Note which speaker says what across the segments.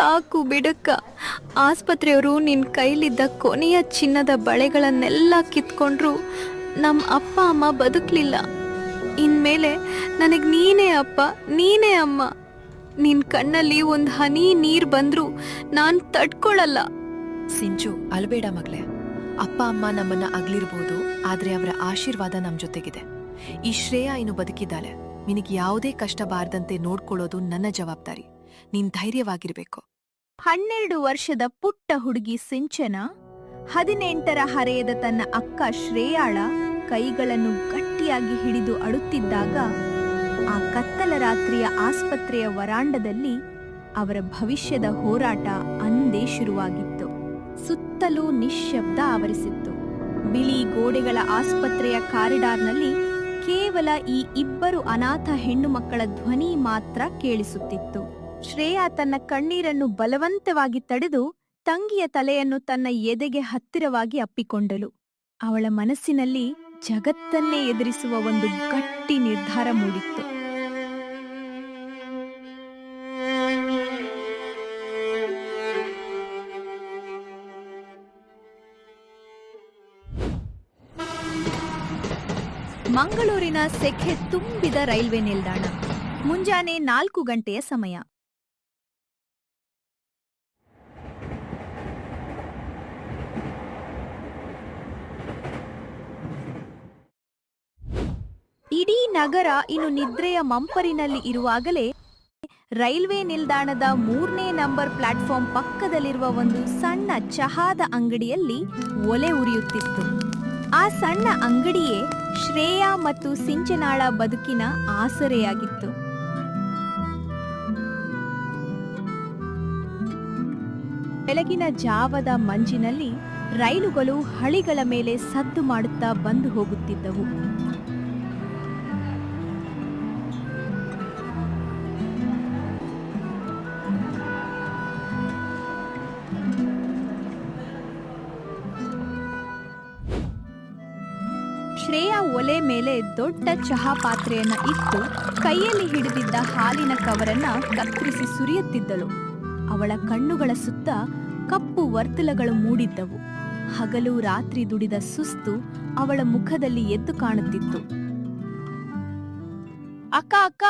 Speaker 1: ಸಾಕು ಬಿಡಕ್ಕ. ಆಸ್ಪತ್ರೆಯವರು ನಿನ್ನ ಕೈಲಿದ್ದ ಕೊನೆಯ ಚಿನ್ನದ ಬಳೆಗಳನ್ನೆಲ್ಲ ಕಿತ್ಕೊಂಡ್ರು ನಮ್ಮ ಅಪ್ಪ ಅಮ್ಮ ಬದುಕಲಿಲ್ಲ. ಇನ್ಮೇಲೆ ನನಗೆ ನೀನೇ ಅಪ್ಪ, ನೀನೇ ಅಮ್ಮ. ನಿನ್ನ ಕಣ್ಣಲ್ಲಿ ಒಂದು ಹನಿ ನೀರು ಬಂದರೂ ನಾನು ತಡ್ಕೊಳ್ಳಲ್ಲ.
Speaker 2: ಸಿಂಚು, ಅಲ್ಬೇಡ ಮಗಳೇ. ಅಪ್ಪ ಅಮ್ಮ ನಮ್ಮನ್ನ ಅಗ್ಲಿರ್ಬೋದು, ಆದ್ರೆ ಅವರ ಆಶೀರ್ವಾದ ನಮ್ ಜೊತೆಗಿದೆ. ಈ ಶ್ರೇಯಾ ಇನ್ನು ಬದುಕಿದ್ದಾಳೆ. ನಿನಗೆ ಯಾವುದೇ ಕಷ್ಟ ಬಾರದಂತೆ ನೋಡ್ಕೊಳ್ಳೋದು ನನ್ನ ಜವಾಬ್ದಾರಿ. ನೀನ್ ಧೈರ್ಯವಾಗಿರ್ಬೇಕು.
Speaker 3: 12 ವರ್ಷದ ಪುಟ್ಟ ಹುಡುಗಿ ಸಿಂಚನ 18ರ ಹರೆಯದ ತನ್ನ ಅಕ್ಕ ಶ್ರೇಯಾಳ ಕೈಗಳನ್ನು ಗಟ್ಟಿಯಾಗಿ ಹಿಡಿದು ಅಳುತ್ತಿದ್ದಾಗ ಆ ಕತ್ತಲ ರಾತ್ರಿಯ ಆಸ್ಪತ್ರೆಯ ವರಾಂಡದಲ್ಲಿ ಅವರ ಭವಿಷ್ಯದ ಹೋರಾಟ ಅಂದೇ ಶುರುವಾಗಿತ್ತು. ಸುತ್ತಲೂ ನಿಶ್ಶಬ್ದ ಆವರಿಸಿತ್ತು. ಬಿಳಿ ಗೋಡೆಗಳ ಆಸ್ಪತ್ರೆಯ ಕಾರಿಡಾರ್ನಲ್ಲಿ ಕೇವಲ ಈ ಇಬ್ಬರು ಅನಾಥ ಹೆಣ್ಣು ಮಕ್ಕಳ ಧ್ವನಿ ಮಾತ್ರ ಕೇಳಿಸುತ್ತಿತ್ತು. ಶ್ರೇಯಾ ತನ್ನ ಕಣ್ಣೀರನ್ನು ಬಲವಂತವಾಗಿ ತಡೆದು ತಂಗಿಯ ತಲೆಯನ್ನು ತನ್ನ ಎದೆಗೆ ಹತ್ತಿರವಾಗಿ ಅಪ್ಪಿಕೊಂಡಳು. ಅವಳ ಮನಸ್ಸಿನಲ್ಲಿ ಜಗತ್ತನ್ನೇ ಎದುರಿಸುವ ಒಂದು ಗಟ್ಟಿ ನಿರ್ಧಾರ ಮೂಡಿತ್ತು. ಮಂಗಳೂರಿನ ಸೆಖೆ ತುಂಬಿದ ರೈಲ್ವೆ ನಿಲ್ದಾಣ. ಮುಂಜಾನೆ 4 ಗಂಟೆಯ ಸಮಯ. ಇಡೀ ನಗರ ಇನ್ನು ನಿದ್ರೆಯ ಮಂಪರಿನಲ್ಲಿ ಇರುವಾಗಲೇ ರೈಲ್ವೆ ನಿಲ್ದಾಣದ 3ನೇ ನಂಬರ್ ಪ್ಲಾಟ್ಫಾರ್ಮ್ ಪಕ್ಕದಲ್ಲಿರುವ ಒಂದು ಸಣ್ಣ ಚಹಾದ ಅಂಗಡಿಯಲ್ಲಿ ಒಲೆ ಉರಿಯುತ್ತಿತ್ತು. ಆ ಸಣ್ಣ ಅಂಗಡಿಯೇ ಶ್ರೇಯಾ ಮತ್ತು ಸಿಂಚನಾಳ ಬದುಕಿನ ಆಸರೆಯಾಗಿತ್ತು. ಬೆಳಗಿನ ಜಾವದ ಮಂಜಿನಲ್ಲಿ ರೈಲುಗಳು ಹಳಿಗಳ ಮೇಲೆ ಸದ್ದು ಮಾಡುತ್ತಾ ಬಂದು ಹೋಗುತ್ತಿದ್ದವು. ಶ್ರೇಯಾ ಒಲೆ ಮೇಲೆ ದೊಡ್ಡ ಚಹಾ ಪಾತ್ರೆಯನ್ನ ಇಟ್ಟು ಕೈಯಲ್ಲಿ ಹಿಡಿದಿದ್ದ ಹಾಲಿನ ಕವರನ್ನ ಕತ್ತರಿಸಿ ಸುರಿಯುತ್ತಿದ್ದಳು. ಅವಳ ಕಣ್ಣುಗಳ ಸುತ್ತ ಕಪ್ಪು ವರ್ತುಲಗಳು ಮೂಡಿದ್ದವು. ಹಗಲು ರಾತ್ರಿ ದುಡಿದ ಸುಸ್ತು ಅವಳ ಮುಖದಲ್ಲಿ ಎದ್ದು ಕಾಣುತ್ತಿತ್ತು. ಅಕ್ಕ ಅಕ್ಕ,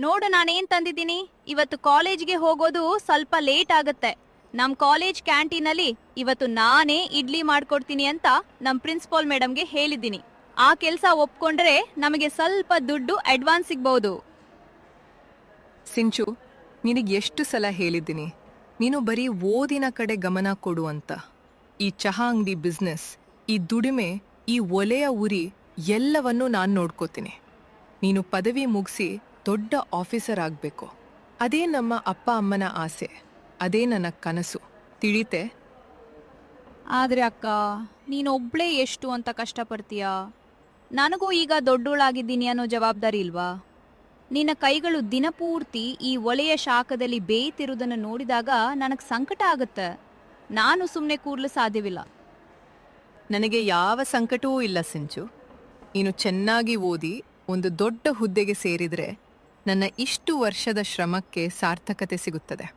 Speaker 3: ನೋಡು ನಾನೇನ್ ತಂದಿದ್ದೀನಿ. ಇವತ್ತು ಕಾಲೇಜ್ಗೆ ಹೋಗೋದು ಸ್ವಲ್ಪ ಲೇಟ್ ಆಗತ್ತೆ. ನಮ್ ಕಾಲೇಜ್ ಕ್ಯಾಂಟೀನಲ್ಲಿ ಇವತ್ತು ನಾನೇ ಇಡ್ಲಿ ಮಾಡ್ಕೊಡ್ತೀನಿ ಅಂತ ನಮ್ ಪ್ರಿನ್ಸಿಪಾಲ್ ಮೇಡಮ್ಗೆ ಹೇಳಿದ್ದೀನಿ. ಆ ಕೆಲಸ ಒಪ್ಕೊಂಡ್ರೆ ನಮಗೆ ಸ್ವಲ್ಪ ದುಡ್ಡು ಅಡ್ವಾನ್ಸ್ ಸಿಗ್ಬಹುದು.
Speaker 2: ಸಿಂಚು, ನಿನಗೆ ಎಷ್ಟು ಸಲ ಹೇಳಿದ್ದೀನಿ, ನೀನು ಬರೀ ಓದಿನ ಕಡೆ ಗಮನ ಕೊಡು ಅಂತ. ಈ ಚಹಾ ಅಂಗಡಿ ಬಿಸ್ನೆಸ್, ಈ ದುಡಿಮೆ, ಈ ಒಲೆಯ ಉರಿ ಎಲ್ಲವನ್ನೂ ನಾನು ನೋಡ್ಕೋತೀನಿ. ನೀನು ಪದವಿ ಮುಗಿಸಿ ದೊಡ್ಡ ಆಫೀಸರ್ ಆಗಬೇಕು. ಅದೇ ನಮ್ಮ ಅಪ್ಪ ಅಮ್ಮನ ಆಸೆ, ಅದೇ ನನ್ನ ಕನಸು, ತಿಳಿತೆ?
Speaker 3: ಆದ್ರೆ ಅಕ್ಕ, ನೀನೊಬ್ಳೇ ಎಷ್ಟು ಅಂತ ಕಷ್ಟಪಡ್ತೀಯ? ನನಗೂ ಈಗ ದೊಡ್ಡೋಳಾಗಿದ್ದೀನಿ ಅನ್ನೋ ಜವಾಬ್ದಾರಿ ಇಲ್ವಾ? ನಿನ್ನ ಕೈಗಳು ದಿನಪೂರ್ತಿ ಈ ಒಲೆಯ ಶಾಖದಲ್ಲಿ ಬೇಯ್ತಿರುವುದನ್ನು ನೋಡಿದಾಗ ನನಗೆ ಸಂಕಟ ಆಗುತ್ತೆ. ನಾನು ಸುಮ್ಮನೆ ಕೂರ್ಲು ಸಾಧ್ಯವಿಲ್ಲ.
Speaker 2: ನನಗೆ ಯಾವ ಸಂಕಟವೂ ಇಲ್ಲ ಸಿಂಚು. ನೀನು ಚೆನ್ನಾಗಿ ಓದಿ ಒಂದು ದೊಡ್ಡ ಹುದ್ದೆಗೆ ಸೇರಿದರೆ ನನ್ನ ಇಷ್ಟು ವರ್ಷದ ಶ್ರಮಕ್ಕೆ ಸಾರ್ಥಕತೆ ಸಿಗುತ್ತದೆ.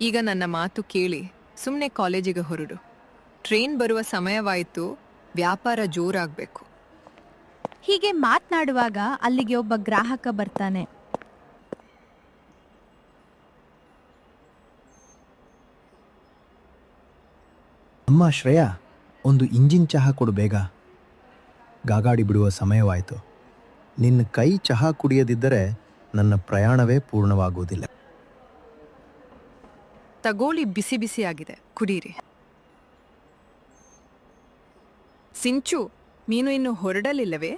Speaker 2: ಈಗ ನನ್ನ ಮಾತು ಕೇಳಿ ಸುಮ್ಮನೆ ಕಾಲೇಜಿಗೆ ಹೊರಡು. ಟ್ರೈನ್ ಬರುವ ಸಮಯವಾಯಿತು, ವ್ಯಾಪಾರ ಜೋರಾಗಬೇಕು.
Speaker 3: ಹೀಗೆ ಮಾತನಾಡುವಾಗ ಅಲ್ಲಿಗೆ ಒಬ್ಬ ಗ್ರಾಹಕ ಬರ್ತಾನೆ.
Speaker 4: ಅಮ್ಮ ಶ್ರೇಯಾ, ಒಂದು ಇಂಜಿನ್ ಚಹಾ ಕೊಡು ಬೇಗ. ಗಾಗಾಡಿ ಬಿಡುವ ಸಮಯವಾಯಿತು. ನಿನ್ನ ಕೈ ಚಹಾ ಕುಡಿಯದಿದ್ದರೆ ನನ್ನ ಪ್ರಯಾಣವೇ ಪೂರ್ಣವಾಗುವುದಿಲ್ಲ.
Speaker 2: ತಗೋಳಿ, ಬಿಸಿ ಬಿಸಿಯಾಗಿದೆ, ಕುಡೀರಿ. ಸಿಂಚು, ನೀನು ಇನ್ನು ಹೊರಡಲಿಲ್ಲವೇ?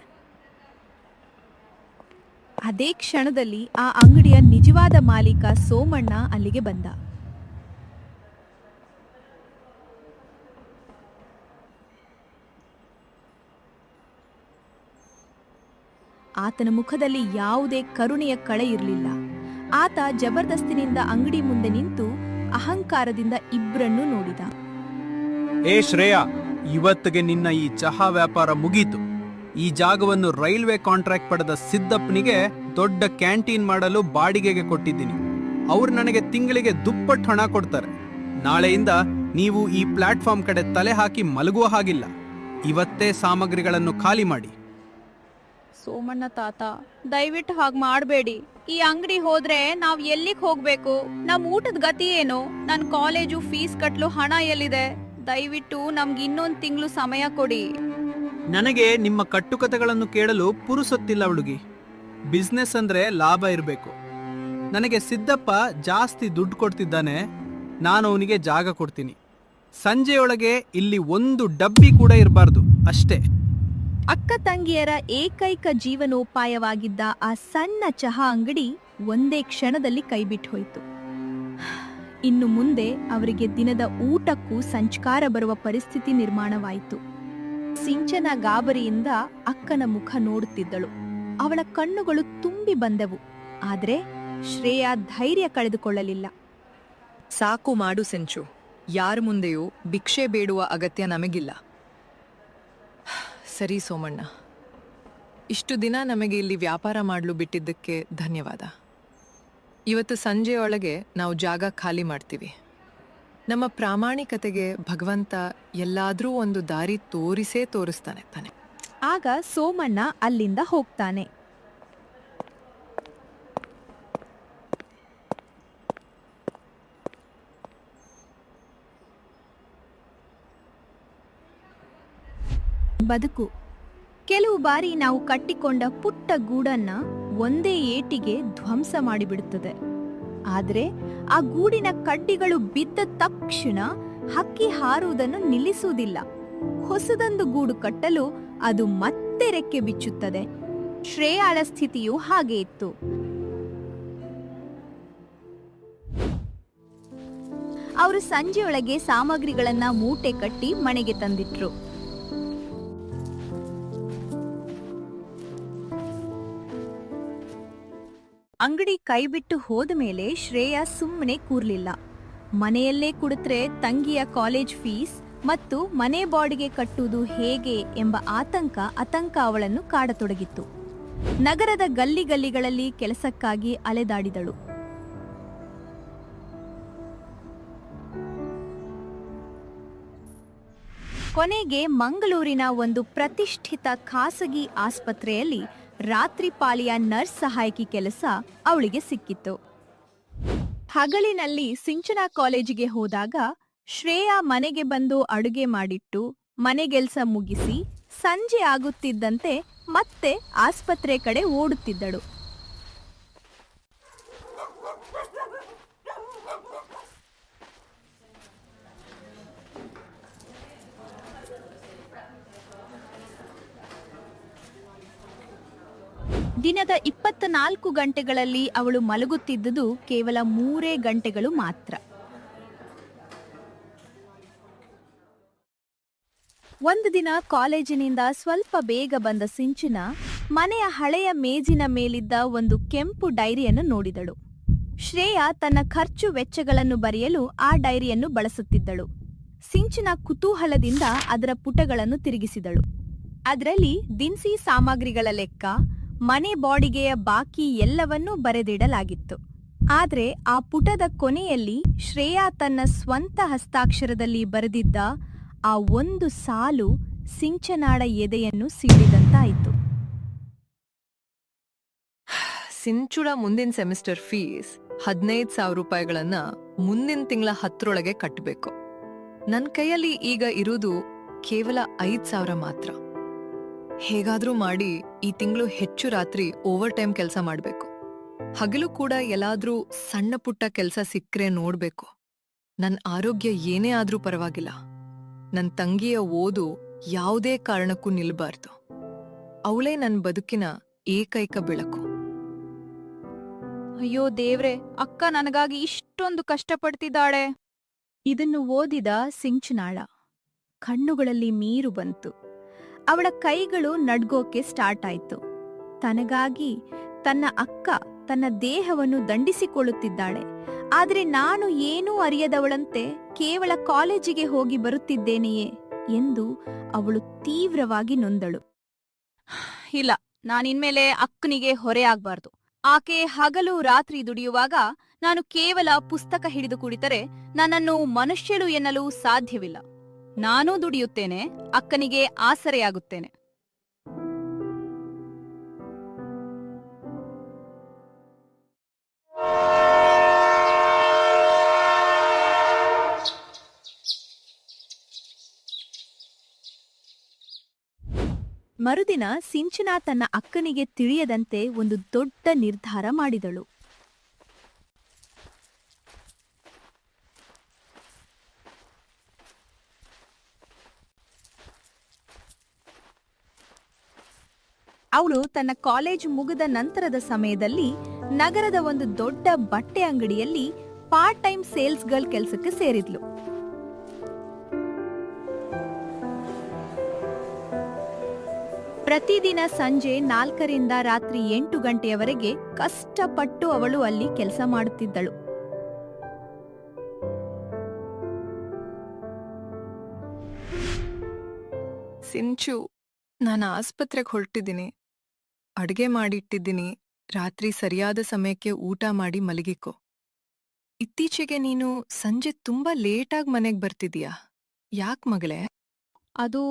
Speaker 3: ಅದೇ ಕ್ಷಣದಲ್ಲಿ ಆ ಅಂಗಡಿಯ ನಿಜವಾದ ಮಾಲೀಕ ಸೋಮಣ್ಣ ಅಲ್ಲಿಗೆ ಬಂದ. ಆತನ ಮುಖದಲ್ಲಿ ಯಾವುದೇ ಕರುಣೆಯ ಕಳೆ ಇರಲಿಲ್ಲ. ಆತ ಜಬರ್ದಸ್ತಿನಿಂದ ಅಂಗಡಿ ಮುಂದೆ ನಿಂತು ಅಹಂಕಾರದಿಂದ ಇಬ್ಬರನ್ನೂ ನೋಡಿದ.
Speaker 5: ಏ ಶ್ರೇಯಾ, ಇವತ್ತಿಗೆ ನಿನ್ನ ಈ ಚಹಾ ವ್ಯಾಪಾರ ಮುಗೀತು. ಈ ಜಾಗವನ್ನು ರೈಲ್ವೆ ಕಾಂಟ್ರಾಕ್ಟ್ ಪಡೆದ ಸಿದ್ದಪ್ಪನಿಗೆ ದೊಡ್ಡ ಕ್ಯಾಂಟೀನ್ ಮಾಡಲು ಬಾಡಿಗೆಗೆ ಕೊಟ್ಟಿದ್ದೀನಿ. ಅವ್ರು ನನಗೆ ತಿಂಗಳಿಗೆ ದುಪ್ಪಟ್ಟು ಹಣ ಕೊಡ್ತಾರೆ. ನಾಳೆಯಿಂದ ನೀವು ಈ ಪ್ಲಾಟ್ಫಾರ್ಮ್ ಕಡೆ ತಲೆ ಹಾಕಿ ಮಲಗುವ ಹಾಗಿಲ್ಲ. ಇವತ್ತೇ ಸಾಮಗ್ರಿಗಳನ್ನು ಖಾಲಿ ಮಾಡಿ.
Speaker 3: ಸೋಮಣ್ಣ ತಾತ, ದಯವಿಟ್ಟು ಹಾಗೆ ಮಾಡಬೇಡಿ. ಈ ಅಂಗಡಿ ಹೋದ್ರೆ ನಾವ್ ಎಲ್ಲಿಗೆ ಹೋಗ್ಬೇಕು? ನಮ್ ಊಟದ ಗತಿ ಏನು? ನನ್ ಕಾಲೇಜು ಫೀಸ್ ಕಟ್ಲು ಹಣ ಎಲ್ಲಿದೆ? ದಯವಿಟ್ಟು ನಮ್ಗೆ ಇನ್ನೊಂದ್ ತಿಂಗಳು ಸಮಯ ಕೊಡಿ.
Speaker 5: ನನಗೆ ನಿಮ್ಮ ಕಟ್ಟುಕತೆಗಳನ್ನು ಕೇಳಲು ಪುರುಸೊತ್ತಿಲ್ಲ ಹುಡುಗಿ. ಬಿಸ್ನೆಸ್ ಅಂದ್ರೆ ಲಾಭ ಇರಬೇಕು. ನನಗೆ ಸಿದ್ದಪ್ಪ ಜಾಸ್ತಿ ದುಡ್ಡು ಕೊಡ್ತಿದ್ದಾನೆ, ನಾನು ಅವನಿಗೆ ಜಾಗ ಕೊಡ್ತೀನಿ. ಸಂಜೆಯೊಳಗೆ ಇಲ್ಲಿ ಒಂದು ಡಬ್ಬಿ ಕೂಡ ಇರಬಾರ್ದು, ಅಷ್ಟೇ.
Speaker 3: ಅಕ್ಕ ತಂಗಿಯರ ಏಕೈಕ ಜೀವನೋಪಾಯವಾಗಿದ್ದ ಆ ಸಣ್ಣ ಚಹಾ ಅಂಗಡಿ ಒಂದೇ ಕ್ಷಣದಲ್ಲಿ ಕೈಬಿಟ್ಟು ಹೋಯಿತು. ಇನ್ನು ಮುಂದೆ ಅವರಿಗೆ ದಿನದ ಊಟಕ್ಕೂ ಸಂಚಕಾರ ಬರುವ ಪರಿಸ್ಥಿತಿ ನಿರ್ಮಾಣವಾಯಿತು. ಸಿಂಚನ ಗಾಬರಿಯಿಂದ ಅಕ್ಕನ ಮುಖ ನೋಡುತ್ತಿದ್ದಳು. ಅವಳ ಕಣ್ಣುಗಳು ತುಂಬಿ ಬಂದವು. ಆದ್ರೆ ಶ್ರೇಯಾ ಧೈರ್ಯ ಕಳೆದುಕೊಳ್ಳಲಿಲ್ಲ.
Speaker 2: ಸಾಕು ಮಾಡು ಸೆಂಚು. ಯಾರ ಮುಂದೆಯೂ ಭಿಕ್ಷೆ ಬೇಡುವ ಅಗತ್ಯ ನಮಗಿಲ್ಲ. ಸರಿ ಸೋಮಣ್ಣ, ಇಷ್ಟು ದಿನ ನಮಗೆ ಇಲ್ಲಿ ವ್ಯಾಪಾರ ಮಾಡಲು ಬಿಟ್ಟಿದ್ದಕ್ಕೆ ಧನ್ಯವಾದ. ಇವತ್ತು ಸಂಜೆಯೊಳಗೆ ನಾವು ಜಾಗ ಖಾಲಿ ಮಾಡ್ತೀವಿ. ನಮ್ಮ ಪ್ರಾಮಾಣಿಕತೆಗೆ ಭಗವಂತ ಎಲ್ಲಾದ್ರೂ ಒಂದು ದಾರಿ ತೋರಿಸ್ತಾನೆ ತಾನೆ.
Speaker 3: ಆಗ ಸೋಮಣ್ಣ ಅಲ್ಲಿಂದ ಹೋಗ್ತಾನೆ. ಬದುಕು. ಕೆಲವು ಬಾರಿ ನಾವು ಕಟ್ಟಿಕೊಂಡ ಪುಟ್ಟ ಗೂಡನ್ನ ಒಂದೇ ಏಟಿಗೆ ಧ್ವಂಸ ಮಾಡಿಬಿಡುತ್ತದೆ. ಆದ್ರೆ ಆ ಗೂಡಿನ ಕಡ್ಡಿಗಳು ಬಿದ್ದ ತಕ್ಷಣ ಹಕ್ಕಿ ಹಾರುವುದನ್ನು ನಿಲ್ಲಿಸುವುದಿಲ್ಲ. ಹೊಸದೊಂದು ಗೂಡು ಕಟ್ಟಲು ಅದು ಮತ್ತೆ ರೆಕ್ಕೆ ಬಿಚ್ಚುತ್ತದೆ. ಶ್ರೇಯಾಳ ಸ್ಥಿತಿಯು ಹಾಗೆ ಇತ್ತು. ಅವರು ಸಂಜೆಯೊಳಗೆ ಸಾಮಗ್ರಿಗಳನ್ನ ಮೂಟೆ ಕಟ್ಟಿ ಮನೆಗೆ ತಂದಿಟ್ರು. ಅಂಗಡಿ ಕೈಬಿಟ್ಟು ಹೋದ ಮೇಲೆ ಶ್ರೇಯಾ ಸುಮ್ಮನೆ ಕೂರ್ಲಿಲ್ಲ. ಮನೆಯಲ್ಲೇ ಕುಡಿತ್ರೆ ತಂಗಿಯ ಕಾಲೇಜ್ ಫೀಸ್ ಮತ್ತು ಮನೆ ಬಾಡಿಗೆ ಕಟ್ಟುವುದು ಹೇಗೆ ಎಂಬ ಆತಂಕ ಅವಳನ್ನು ಕಾಡತೊಡಗಿತ್ತು. ನಗರದ ಗಲ್ಲಿಗಳಲ್ಲಿ ಕೆಲಸಕ್ಕಾಗಿ ಅಲೆದಾಡಿದಳು. ಕೊನೆಗೆ ಮಂಗಳೂರಿನ ಒಂದು ಪ್ರತಿಷ್ಠಿತ ಖಾಸಗಿ ಆಸ್ಪತ್ರೆಯಲ್ಲಿ ರಾತ್ರಿ ಪಾಳಿಯ ನರ್ಸ್ ಸಹಾಯಕಿ ಕೆಲಸ ಅವಳಿಗೆ ಸಿಕ್ಕಿತ್ತು. ಹಗಲಿನಲ್ಲಿ ಸಿಂಚನಾ ಕಾಲೇಜಿಗೆ ಹೋದಾಗ ಶ್ರೇಯಾ ಮನೆಗೆ ಬಂದು ಅಡುಗೆ ಮಾಡಿಟ್ಟು ಮನೆಗೆಲ್ಸ ಮುಗಿಸಿ ಸಂಜೆ ಆಗುತ್ತಿದ್ದಂತೆ ಮತ್ತೆ ಆಸ್ಪತ್ರೆ ಕಡೆ ಓಡುತ್ತಿದ್ದಳು. ದಿನದ 24 ಗಂಟೆಗಳಲ್ಲಿ ಅವಳು ಮಲಗುತ್ತಿದ್ದುದು ಕೇವಲ 3 ಗಂಟೆಗಳು ಮಾತ್ರ. ಒಂದು ದಿನ ಕಾಲೇಜಿನಿಂದ ಸ್ವಲ್ಪ ಬೇಗ ಬಂದ ಸಿಂಚನಾ ಮನೆಯ ಹಳೆಯ ಮೇಜಿನ ಮೇಲಿದ್ದ ಒಂದು ಕೆಂಪು ಡೈರಿಯನ್ನು ನೋಡಿದಳು. ಶ್ರೇಯಾ ತನ್ನ ಖರ್ಚು ವೆಚ್ಚಗಳನ್ನು ಬರೆಯಲು ಆ ಡೈರಿಯನ್ನು ಬಳಸುತ್ತಿದ್ದಳು. ಸಿಂಚನಾ ಕುತೂಹಲದಿಂದ ಅದರ ಪುಟಗಳನ್ನು ತಿರುಗಿಸಿದಳು. ಅದರಲ್ಲಿ ದಿನಸಿ ಸಾಮಗ್ರಿಗಳ ಲೆಕ್ಕ, ಮನೆ ಬಾಡಿಗೆಯ ಬಾಕಿ ಎಲ್ಲವನ್ನೂ ಬರೆದಿಡಲಾಗಿತ್ತು. ಆದ್ರೆ ಆ ಪುಟದ ಕೊನೆಯಲ್ಲಿ ಶ್ರೇಯಾ ತನ್ನ ಸ್ವಂತ ಹಸ್ತಾಕ್ಷರದಲ್ಲಿ ಬರೆದಿದ್ದ ಆ ಒಂದು ಸಾಲು ಸಿಂಚನಾಳ ಎದೆಯನ್ನು ಸೀಳಿದಂತಾಯಿತು.
Speaker 2: ಸಿಂಚುಳ ಮುಂದಿನ ಸೆಮಿಸ್ಟರ್ ಫೀಸ್ 15,000 ರೂಪಾಯಿಗಳನ್ನ ಮುಂದಿನ ತಿಂಗಳ 10ರೊಳಗೆ ಕಟ್ಟಬೇಕು. ನನ್ನ ಕೈಯಲ್ಲಿ ಈಗ ಇರುವುದು ಕೇವಲ 5,000 ಮಾತ್ರ. ಹೇಗಾದ್ರೂ ಮಾಡಿ ಈ ತಿಂಗಳು ಹೆಚ್ಚು ರಾತ್ರಿ ಓವರ್ ಟೈಮ್ ಕೆಲಸ ಮಾಡಬೇಕು. ಹಗಲು ಕೂಡ ಎಲ್ಲಾದ್ರೂ ಸಣ್ಣ ಪುಟ್ಟ ಕೆಲಸ ಸಿಕ್ಕರೆ ನೋಡ್ಬೇಕು. ನನ್ನ ಆರೋಗ್ಯ ಏನೇ ಆದ್ರೂ ಪರವಾಗಿಲ್ಲ. ನನ್ನ ತಂಗಿಯ ಓದು ಯಾವುದೇ ಕಾರಣಕ್ಕೂ ನಿಲ್ಬಾರ್ದು. ಅವಳೇ ನನ್ನ ಬದುಕಿನ ಏಕೈಕ ಬೆಳಕು.
Speaker 3: ಅಯ್ಯೋ ದೇವ್ರೆ, ಅಕ್ಕ ನನಗಾಗಿ ಇಷ್ಟೊಂದು ಕಷ್ಟಪಡ್ತಿದ್ದಾಳೆ. ಇದನ್ನು ಓದಿದ ಸಿಂಚನಾಳ ಕಣ್ಣುಗಳಲ್ಲಿ ನೀರು ಬಂತು. ಅವಳ ಕೈಗಳು ನಡ್ಗೋಕೆ ಸ್ಟಾರ್ಟ್ ಆಯ್ತು. ತನಗಾಗಿ ತನ್ನ ಅಕ್ಕ ತನ್ನ ದೇಹವನ್ನು ದಂಡಿಸಿಕೊಳ್ಳುತ್ತಿದ್ದಾಳೆ. ಆದ್ರೆ ನಾನು ಏನೂ ಅರಿಯದವಳಂತೆ ಕೇವಲ ಕಾಲೇಜಿಗೆ ಹೋಗಿ ಬರುತ್ತಿದ್ದೇನೆಯೇ ಎಂದು ಅವಳು ತೀವ್ರವಾಗಿ ನೊಂದಳು. ಇಲ್ಲ, ನಾನಿನ್ಮೇಲೆ ಅಕ್ಕನಿಗೆ ಹೊರೆ ಆಗ್ಬಾರ್ದು. ಆಕೆ ಹಗಲು ರಾತ್ರಿ ದುಡಿಯುವಾಗ ನಾನು ಕೇವಲ ಪುಸ್ತಕ ಹಿಡಿದು ಕುಳಿತರೆ ನನ್ನನ್ನು ಮನುಷ್ಯಳು ಎನ್ನಲು ಸಾಧ್ಯವಿಲ್ಲ. ನಾನೂ ದುಡಿಯುತ್ತೇನೆ, ಅಕ್ಕನಿಗೆ ಆಸರೆಯಾಗುತ್ತೇನೆ.
Speaker 1: ಮರುದಿನ ಸಿಂಚನಾ ತನ್ನ ಅಕ್ಕನಿಗೆ ತಿಳಿಯದಂತೆ ಒಂದು ದೊಡ್ಡ ನಿರ್ಧಾರ ಮಾಡಿದಳು. ಅವಳು ತನ್ನ ಕಾಲೇಜು ಮುಗಿದ ನಂತರದ ಸಮಯದಲ್ಲಿ ನಗರದ ಒಂದು ದೊಡ್ಡ ಬಟ್ಟೆ ಅಂಗಡಿಯಲ್ಲಿ ಪಾರ್ಟ್ ಟೈಮ್ ಸೇಲ್ಸ್ ಗರ್ಲ್ ಕೆಲಸಕ್ಕೆ ಸೇರಿದ್ಲು. ಪ್ರತಿದಿನ ಸಂಜೆ 4ರಿಂದ ರಾತ್ರಿ 8 ಗಂಟೆಯವರೆಗೆ ಕಷ್ಟಪಟ್ಟು ಅವಳು ಅಲ್ಲಿ ಕೆಲಸ ಮಾಡುತ್ತಿದ್ದಳು.
Speaker 2: ಸಿಂಚು, ನಾನು ಆಸ್ಪತ್ರೆಗೆ ಹೊರಟಿದ್ದೀನಿ. ಅಡ್ಗೆ ಮಾಡಿಟ್ಟಿದ್ದೀನಿ. ರಾತ್ರಿ ಸರಿಯಾದ ಸಮಯಕ್ಕೆ ಊಟ ಮಾಡಿ ಮಲಗಿಕೋ. ಇತ್ತೀಚೆಗೆ ನೀನು ಸಂಜೆ ತುಂಬಾ ಲೇಟಾಗಿ ಮನೆಗೆ ಬರ್ತಿದೀಯಾ? ಯಾಕ್ ಮಗಳೇ?
Speaker 3: ಅದು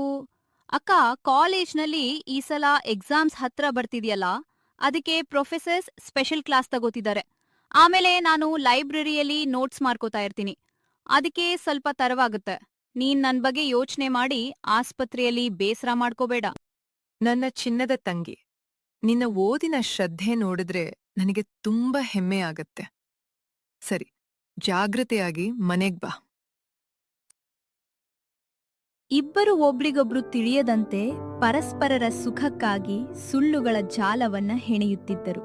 Speaker 3: ಅಕ್ಕ, ಕಾಲೇಜ್ನಲ್ಲಿ ಈ ಸಲ ಎಕ್ಸಾಮ್ಸ್ ಹತ್ರ ಬರ್ತಿದ್ಯಲ್ಲ, ಅದಕ್ಕೆ ಪ್ರೊಫೆಸರ್ಸ್ ಸ್ಪೆಷಲ್ ಕ್ಲಾಸ್ ತಗೋತಿದ್ದಾರೆ. ಆಮೇಲೆ ನಾನು ಲೈಬ್ರರಿಯಲ್ಲಿ ನೋಟ್ಸ್ ಮಾಡ್ಕೋತಾ ಇರ್ತೀನಿ. ಅದಕ್ಕೆ ಸ್ವಲ್ಪ ತರವಾಗುತ್ತೆ. ನೀನ್ ನನ್ ಬಗ್ಗೆ ಯೋಚನೆ ಮಾಡಿ ಆಸ್ಪತ್ರೆಯಲ್ಲಿ ಬೇಸರ ಮಾಡ್ಕೋಬೇಡ.
Speaker 2: ನನ್ನ ಚಿನ್ನದ ತಂಗಿ, ನಿನ್ನ ಓದಿನ ಶ್ರದ್ಧೆ ನೋಡಿದ್ರೆ ನನಗೆ ತುಂಬಾ ಹೆಮ್ಮೆ ಆಗತ್ತೆ. ಸರಿ, ಜಾಗ್ರತೆಯಾಗಿ ಮನೆಗ್ ಬಾ.
Speaker 1: ಇಬ್ಬರು ಒಬ್ರಿಗೊಬ್ರು ತಿಳಿಯದಂತೆ ಪರಸ್ಪರರ ಸುಖಕ್ಕಾಗಿ ಸುಳ್ಳುಗಳ ಜಾಲವನ್ನ ಹೆಣೆಯುತ್ತಿದ್ದರು.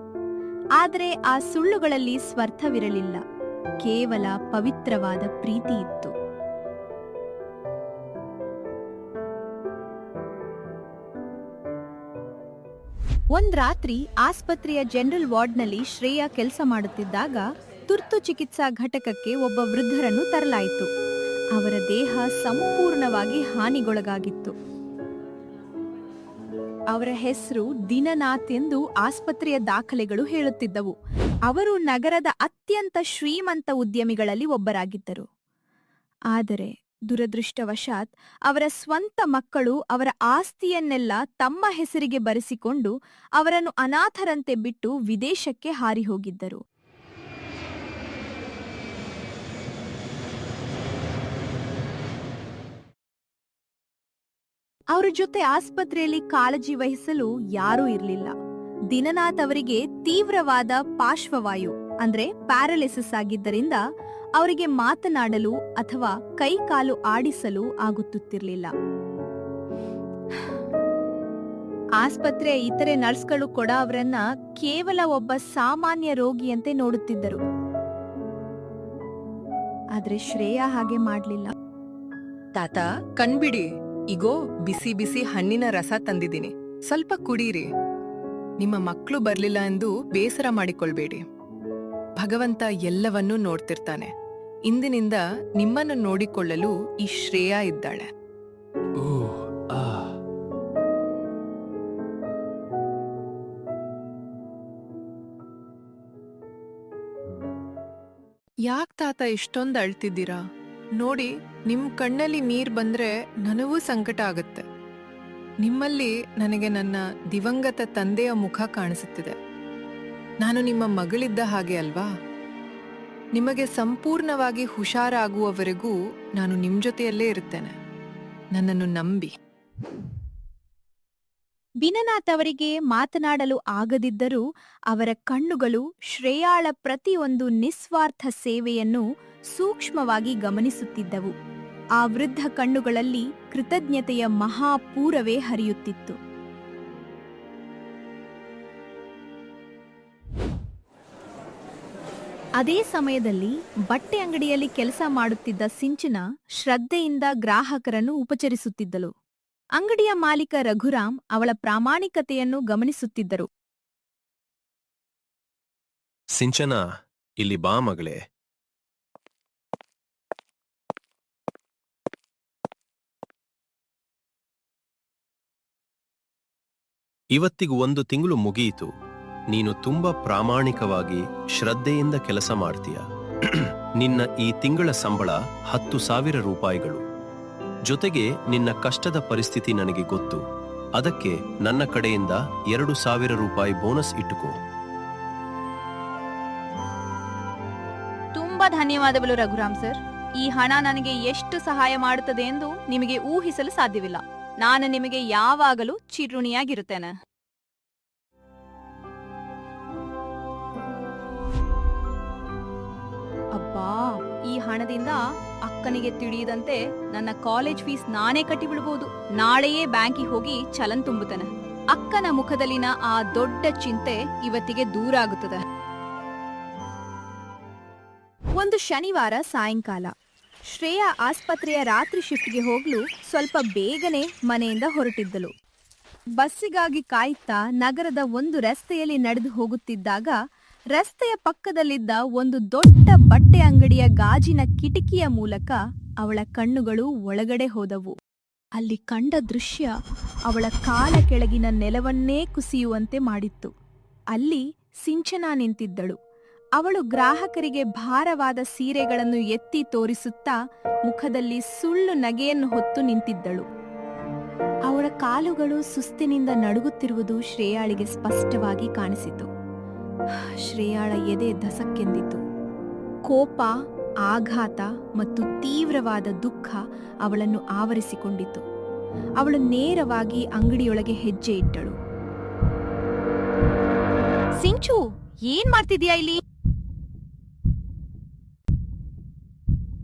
Speaker 1: ಆದರೆ ಆ ಸುಳ್ಳುಗಳಲ್ಲಿ ಸ್ವಾರ್ಥವಿರಲಿಲ್ಲ, ಕೇವಲ ಪವಿತ್ರವಾದ ಪ್ರೀತಿ ಇತ್ತು. ಒಂದ್ ರಾತ್ರಿ ಆಸ್ಪತ್ರೆಯ ಜನರಲ್ ವಾರ್ಡ್ನಲ್ಲಿ ಶ್ರೇಯಾ ಕೆಲಸ ಮಾಡುತ್ತಿದ್ದಾಗ ತುರ್ತು ಚಿಕಿತ್ಸಾ ಘಟಕಕ್ಕೆ ಒಬ್ಬ ವೃದ್ಧರನ್ನು ತರಲಾಯಿತು. ಅವರ ದೇಹ ಸಂಪೂರ್ಣವಾಗಿ ಹಾನಿಗೊಳಗಾಗಿತ್ತು. ಅವರ ಹೆಸರು ದಿನನಾಥ್ ಎಂದು ಆಸ್ಪತ್ರೆಯ ದಾಖಲೆಗಳು ಹೇಳುತ್ತಿದ್ದವು. ಅವರು ನಗರದ ಅತ್ಯಂತ ಶ್ರೀಮಂತ ಉದ್ಯಮಿಗಳಲ್ಲಿ ಒಬ್ಬರಾಗಿದ್ದರು. ಆದರೆ ದುರದೃಷ್ಟವಶಾತ್ ಅವರ ಸ್ವಂತ ಮಕ್ಕಳು ಅವರ ಆಸ್ತಿಯನ್ನೆಲ್ಲ ತಮ್ಮ ಹೆಸರಿಗೆ ಬರೆಸಿಕೊಂಡು ಅವರನ್ನು ಅನಾಥರಂತೆ ಬಿಟ್ಟು ವಿದೇಶಕ್ಕೆ ಹಾರಿ ಹೋಗಿದ್ದರು. ಅವರ ಜೊತೆ ಆಸ್ಪತ್ರೆಯಲ್ಲಿ ಕಾಳಜಿ ವಹಿಸಲು ಯಾರೂ ಇರಲಿಲ್ಲ. ದಿನನಾಥ್ ಅವರಿಗೆ ತೀವ್ರವಾದ ಪಾರ್ಶ್ವವಾಯು ಅಂದ್ರೆ ಪ್ಯಾರಲಿಸಿಸ್ ಆಗಿದ್ದರಿಂದ ಅವರಿಗೆ ಮಾತನಾಡಲು ಅಥವಾ ಕೈ ಕಾಲು ಆಡಿಸಲು ಆಗುತ್ತಿರಲಿಲ್ಲ. ಆಸ್ಪತ್ರೆಯ ಇತರೆ ನರ್ಸ್ಗಳು ಕೂಡ ಅವರನ್ನ ಕೇವಲ ಒಬ್ಬ ಸಾಮಾನ್ಯ ರೋಗಿಯಂತೆ ನೋಡುತ್ತಿದ್ದರು. ಆದ್ರೆ ಶ್ರೇಯಾ ಹಾಗೆ ಮಾಡ್ಲಿಲ್ಲ.
Speaker 2: ತಾತ, ಕಣ್ಬಿಡಿ, ಇಗೋ ಬಿಸಿ ಬಿಸಿ ಹಣ್ಣಿನ ರಸ ತಂದಿದ್ದೀನಿ, ಸ್ವಲ್ಪ ಕುಡೀರಿ. ನಿಮ್ಮ ಮಕ್ಕಳು ಬರ್ಲಿಲ್ಲ ಎಂದು ಬೇಸರ ಮಾಡಿಕೊಳ್ಬೇಡಿ. ಭಗವಂತ ಎಲ್ಲವನ್ನೂ ನೋಡ್ತಿರ್ತಾನೆ. ಇಂದಿನಿಂದ ನಿಮ್ಮನ್ನು ನೋಡಿಕೊಳ್ಳಲು ಈ ಶ್ರೇಯಾ ಇದ್ದಾಳೆ. ಯಾಕ್ ತಾತ ಇಷ್ಟೊಂದು ಅಳ್ತಿದ್ದೀರಾ? ನೋಡಿ, ನಿಮ್ ಕಣ್ಣಲ್ಲಿ ನೀರ್ ಬಂದ್ರೆ ನನಗೂ ಸಂಕಟ ಆಗತ್ತೆ. ನಿಮ್ಮಲ್ಲಿ ನನಗೆ ನನ್ನ ದಿವಂಗತ ತಂದೆಯ ಮುಖ ಕಾಣಿಸುತ್ತಿದೆ. ನಾನು ನಿಮ್ಮ ಮಗಳಿದ್ದ ಹಾಗೆ ಅಲ್ವಾ? ನಿಮಗೆ ಸಂಪೂರ್ಣವಾಗಿ ಹುಷಾರಾಗುವವರೆಗೂ ನಾನು ನಿಮ್ ಜೊತೆಯಲ್ಲೇ ಇರುತ್ತೇನೆ. ನನ್ನನ್ನು ನಂಬಿ.
Speaker 1: ದಿನನಾಥ್ ಅವರಿಗೆ ಮಾತನಾಡಲು ಆಗದಿದ್ದರೂ ಅವರ ಕಣ್ಣುಗಳು ಶ್ರೇಯಾಳ ಪ್ರತಿಯೊಂದು ನಿಸ್ವಾರ್ಥ ಸೇವೆಯನ್ನು ಸೂಕ್ಷ್ಮವಾಗಿ ಗಮನಿಸುತ್ತಿದ್ದವು. ಆ ವೃದ್ಧ ಕಣ್ಣುಗಳಲ್ಲಿ ಕೃತಜ್ಞತೆಯ ಮಹಾಪೂರವೇ ಹರಿಯುತ್ತಿತ್ತು. ಅದೇ ಸಮಯದಲ್ಲಿ ಬಟ್ಟೆ ಅಂಗಡಿಯಲ್ಲಿ ಕೆಲಸ ಮಾಡುತ್ತಿದ್ದ ಸಿಂಚನಾ ಶ್ರದ್ಧೆಯಿಂದ ಗ್ರಾಹಕರನ್ನು ಉಪಚರಿಸುತ್ತಿದ್ದಳು. ಅಂಗಡಿಯ ಮಾಲೀಕ ರಘುರಾಮ್ ಅವಳ ಪ್ರಾಮಾಣಿಕತೆಯನ್ನು ಗಮನಿಸುತ್ತಿದ್ದರು.
Speaker 6: ಸಿಂಚನಾ, ಇಲ್ಲಿ ಬಾ ಮಗಳೇ. ಇವತ್ತಿಗೂ 1 ತಿಂಗಳು ಮುಗಿಯಿತು. ನೀನು ತುಂಬಾ ಪ್ರಾಮಾಣಿಕವಾಗಿ ಶ್ರದ್ಧೆಯಿಂದ ಕೆಲಸ ಮಾಡ್ತೀಯ. ನಿನ್ನ ಈ ತಿಂಗಳ ಸಂಬಳ 10,000 ರೂಪಾಯಿಗಳು. ಜೊತೆಗೆ ನಿನ್ನ ಕಷ್ಟದ ಪರಿಸ್ಥಿತಿ ನನಗೆ ಗೊತ್ತು. ಅದಕ್ಕೆ ನನ್ನ ಕಡೆಯಿಂದ 2,000 ರೂಪಾಯಿ ಬೋನಸ್ ಇಟ್ಟುಕೋ.
Speaker 3: ತುಂಬಾ ಧನ್ಯವಾದಗಳು ರಘುರಾಮ್ ಸರ್. ಈ ಹಣ ನನಗೆ ಎಷ್ಟು ಸಹಾಯ ಮಾಡುತ್ತದೆ ಎಂದು ನಿಮಗೆ ಊಹಿಸಲು ಸಾಧ್ಯವಿಲ್ಲ. ನಾನು ನಿಮಗೆ ಯಾವಾಗಲೂ ಚಿರುಣಿಯಾಗಿರುತ್ತೇನೆ. ಅಬ್ಬಾ, ಈ ಹಣದಿಂದ ಅಕ್ಕನಿಗೆ ತಿಳಿಯದಂತೆ ನನ್ನ ಕಾಲೇಜ್ ಫೀಸ್ ನಾನೇ ಕಟ್ಟಿಬಿಡಬಹುದು. ನಾಳೆಯೇ ಬ್ಯಾಂಕಿಗೆ ಹೋಗಿ ಚಲನ್ ತುಂಬುತ್ತೇನೆ. ಅಕ್ಕನ ಮುಖದಲ್ಲಿನ ಆ ದೊಡ್ಡ ಚಿಂತೆ ಇವತ್ತಿಗೆ ದೂರ ಆಗುತ್ತದೆ. ಒಂದು ಶನಿವಾರ ಸಾಯಂಕಾಲ ಶ್ರೇಯಾ ಆಸ್ಪತ್ರೆಯ ರಾತ್ರಿ ಶಿಫ್ಟ್ಗೆ ಹೋಗಲು ಸ್ವಲ್ಪ ಬೇಗನೆ ಮನೆಯಿಂದ ಹೊರಟಿದ್ದಳು. ಬಸ್ಸಿಗಾಗಿ ಕಾಯುತ್ತಾ ನಗರದ ಒಂದು ರಸ್ತೆಯಲ್ಲಿ ನಡೆದು ಹೋಗುತ್ತಿದ್ದಾಗ ರಸ್ತೆಯ ಪಕ್ಕದಲ್ಲಿದ್ದ ಒಂದು ದೊಡ್ಡ ಬಟ್ಟೆ ಅಂಗಡಿಯ ಗಾಜಿನ ಕಿಟಕಿಯ ಮೂಲಕ ಅವಳ ಕಣ್ಣುಗಳು ಒಳಗಡೆ ಹೋದವು. ಅಲ್ಲಿ ಕಂಡ ದೃಶ್ಯ ಅವಳ ಕಾಲ ಕೆಳಗಿನ ನೆಲವನ್ನೇ ಕುಸಿಯುವಂತೆ ಮಾಡಿತ್ತು. ಅಲ್ಲಿ ಸಿಂಚನಾ ನಿಂತಿದ್ದಳು. ಅವಳು ಗ್ರಾಹಕರಿಗೆ ಭಾರವಾದ ಸೀರೆಗಳನ್ನು ಎತ್ತಿ ತೋರಿಸುತ್ತಾ ಮುಖದಲ್ಲಿ ಸುಳ್ಳು ನಗೆಯನ್ನು ಹೊತ್ತು ನಿಂತಿದ್ದಳು. ಅವಳ ಕಾಲುಗಳು ಸುಸ್ತಿನಿಂದ ನಡುಗುತ್ತಿರುವುದು ಶ್ರೇಯಾಳಿಗೆ ಸ್ಪಷ್ಟವಾಗಿ ಕಾಣಿಸಿತು. ಶ್ರೇಯಾಳ ಎದೆ ಧಸಕ್ಕೆಂದಿತು. ಕೋಪ, ಆಘಾತ ಮತ್ತು ತೀವ್ರವಾದ ದುಃಖ ಅವಳನ್ನು ಆವರಿಸಿಕೊಂಡಿತು. ಅವಳು ನೇರವಾಗಿ ಅಂಗಡಿಯೊಳಗೆ ಹೆಜ್ಜೆ ಇಟ್ಟಳು. ಸಿಂಚು, ಏನ್ ಮಾಡ್ತಿದ್ಯಾ ಇಲ್ಲಿ?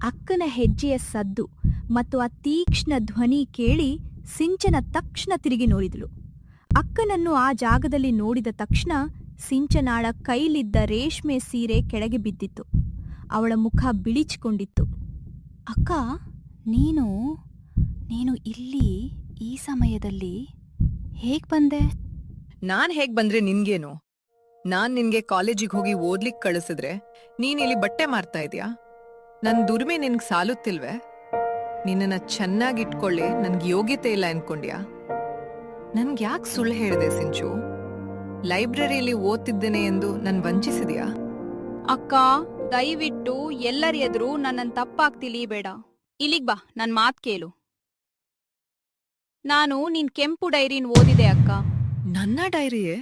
Speaker 3: ಅಕ್ಕನ ಹೆಜ್ಜೆಯ ಸದ್ದು ಮತ್ತು ಆ ತೀಕ್ಷ್ಣ ಧ್ವನಿ ಕೇಳಿ ಸಿಂಚನ ತಕ್ಷಣ ತಿರುಗಿ ನೋಡಿದಳು. ಅಕ್ಕನನ್ನು ಆ ಜಾಗದಲ್ಲಿ ನೋಡಿದ ತಕ್ಷಣ ಸಿಂಚನಾಳ ಕೈಲಿದ್ದ ರೇಷ್ಮೆ ಸೀರೆ ಕೆಳಗೆ ಬಿದ್ದಿತ್ತು. ಅವಳ ಮುಖ ಬಿಳಿಚಿಕೊಂಡಿತ್ತು. ಅಕ್ಕ, ನೀನು ಇಲ್ಲಿ ಈ ಸಮಯದಲ್ಲಿ ಹೇಗ್ ಬಂದೆ?
Speaker 2: ನಾನ್ ಹೇಗ್ ಬಂದ್ರೆ ನಿನ್ಗೇನು? ನಾನ್ ನಿನ್ಗೆ ಕಾಲೇಜಿಗೆ ಹೋಗಿ ಓದ್ಲಿಕ್ ಕಳಿಸಿದ್ರೆ ನೀನ್ ಇಲ್ಲಿ ಬಟ್ಟೆ ಮಾರ್ತಾ ಇದ್ಯಾ? ನನ್ ದುರ್ಮೆ ನಿನ್ಗ್ ಸಾಲುತ್ತಿಲ್ವೇ? ನಿನ್ನನ್ನ ಚೆನ್ನಾಗಿಟ್ಕೊಳ್ಳಿ ನನ್ಗೆ ಯೋಗ್ಯತೆ ಇಲ್ಲ ಅನ್ಕೊಂಡ್ಯಾ? ನನ್ಗೆ ಯಾಕೆ ಸುಳ್ಳು ಹೇಳಿದೆ ಸಿಂಚು? ಲೈಬ್ರರಿಯಲ್ಲಿ ಓದ್ತಿದ್ದೇನೆ ಎಂದು ನನ್ ವಂಚಿಸಿದ್ಯಾ?
Speaker 3: ಅಕ್ಕ, ದಯವಿಟ್ಟು ಎಲ್ಲರ ಎದುರು ನನ್ನನ್ ತಪ್ಪಾಗ್ ತಿಳಿಯಬೇಡ. ಇಲ್ಲಿಗ್ ಬಾ, ನನ್ ಮಾತ್ ಕೇಳು. ನಾನು ನಿನ್ ಕೆಂಪು ಡೈರಿನ್ ಓದಿದೆ ಅಕ್ಕ.
Speaker 2: ನನ್ನ ಡೈರಿಯೇ?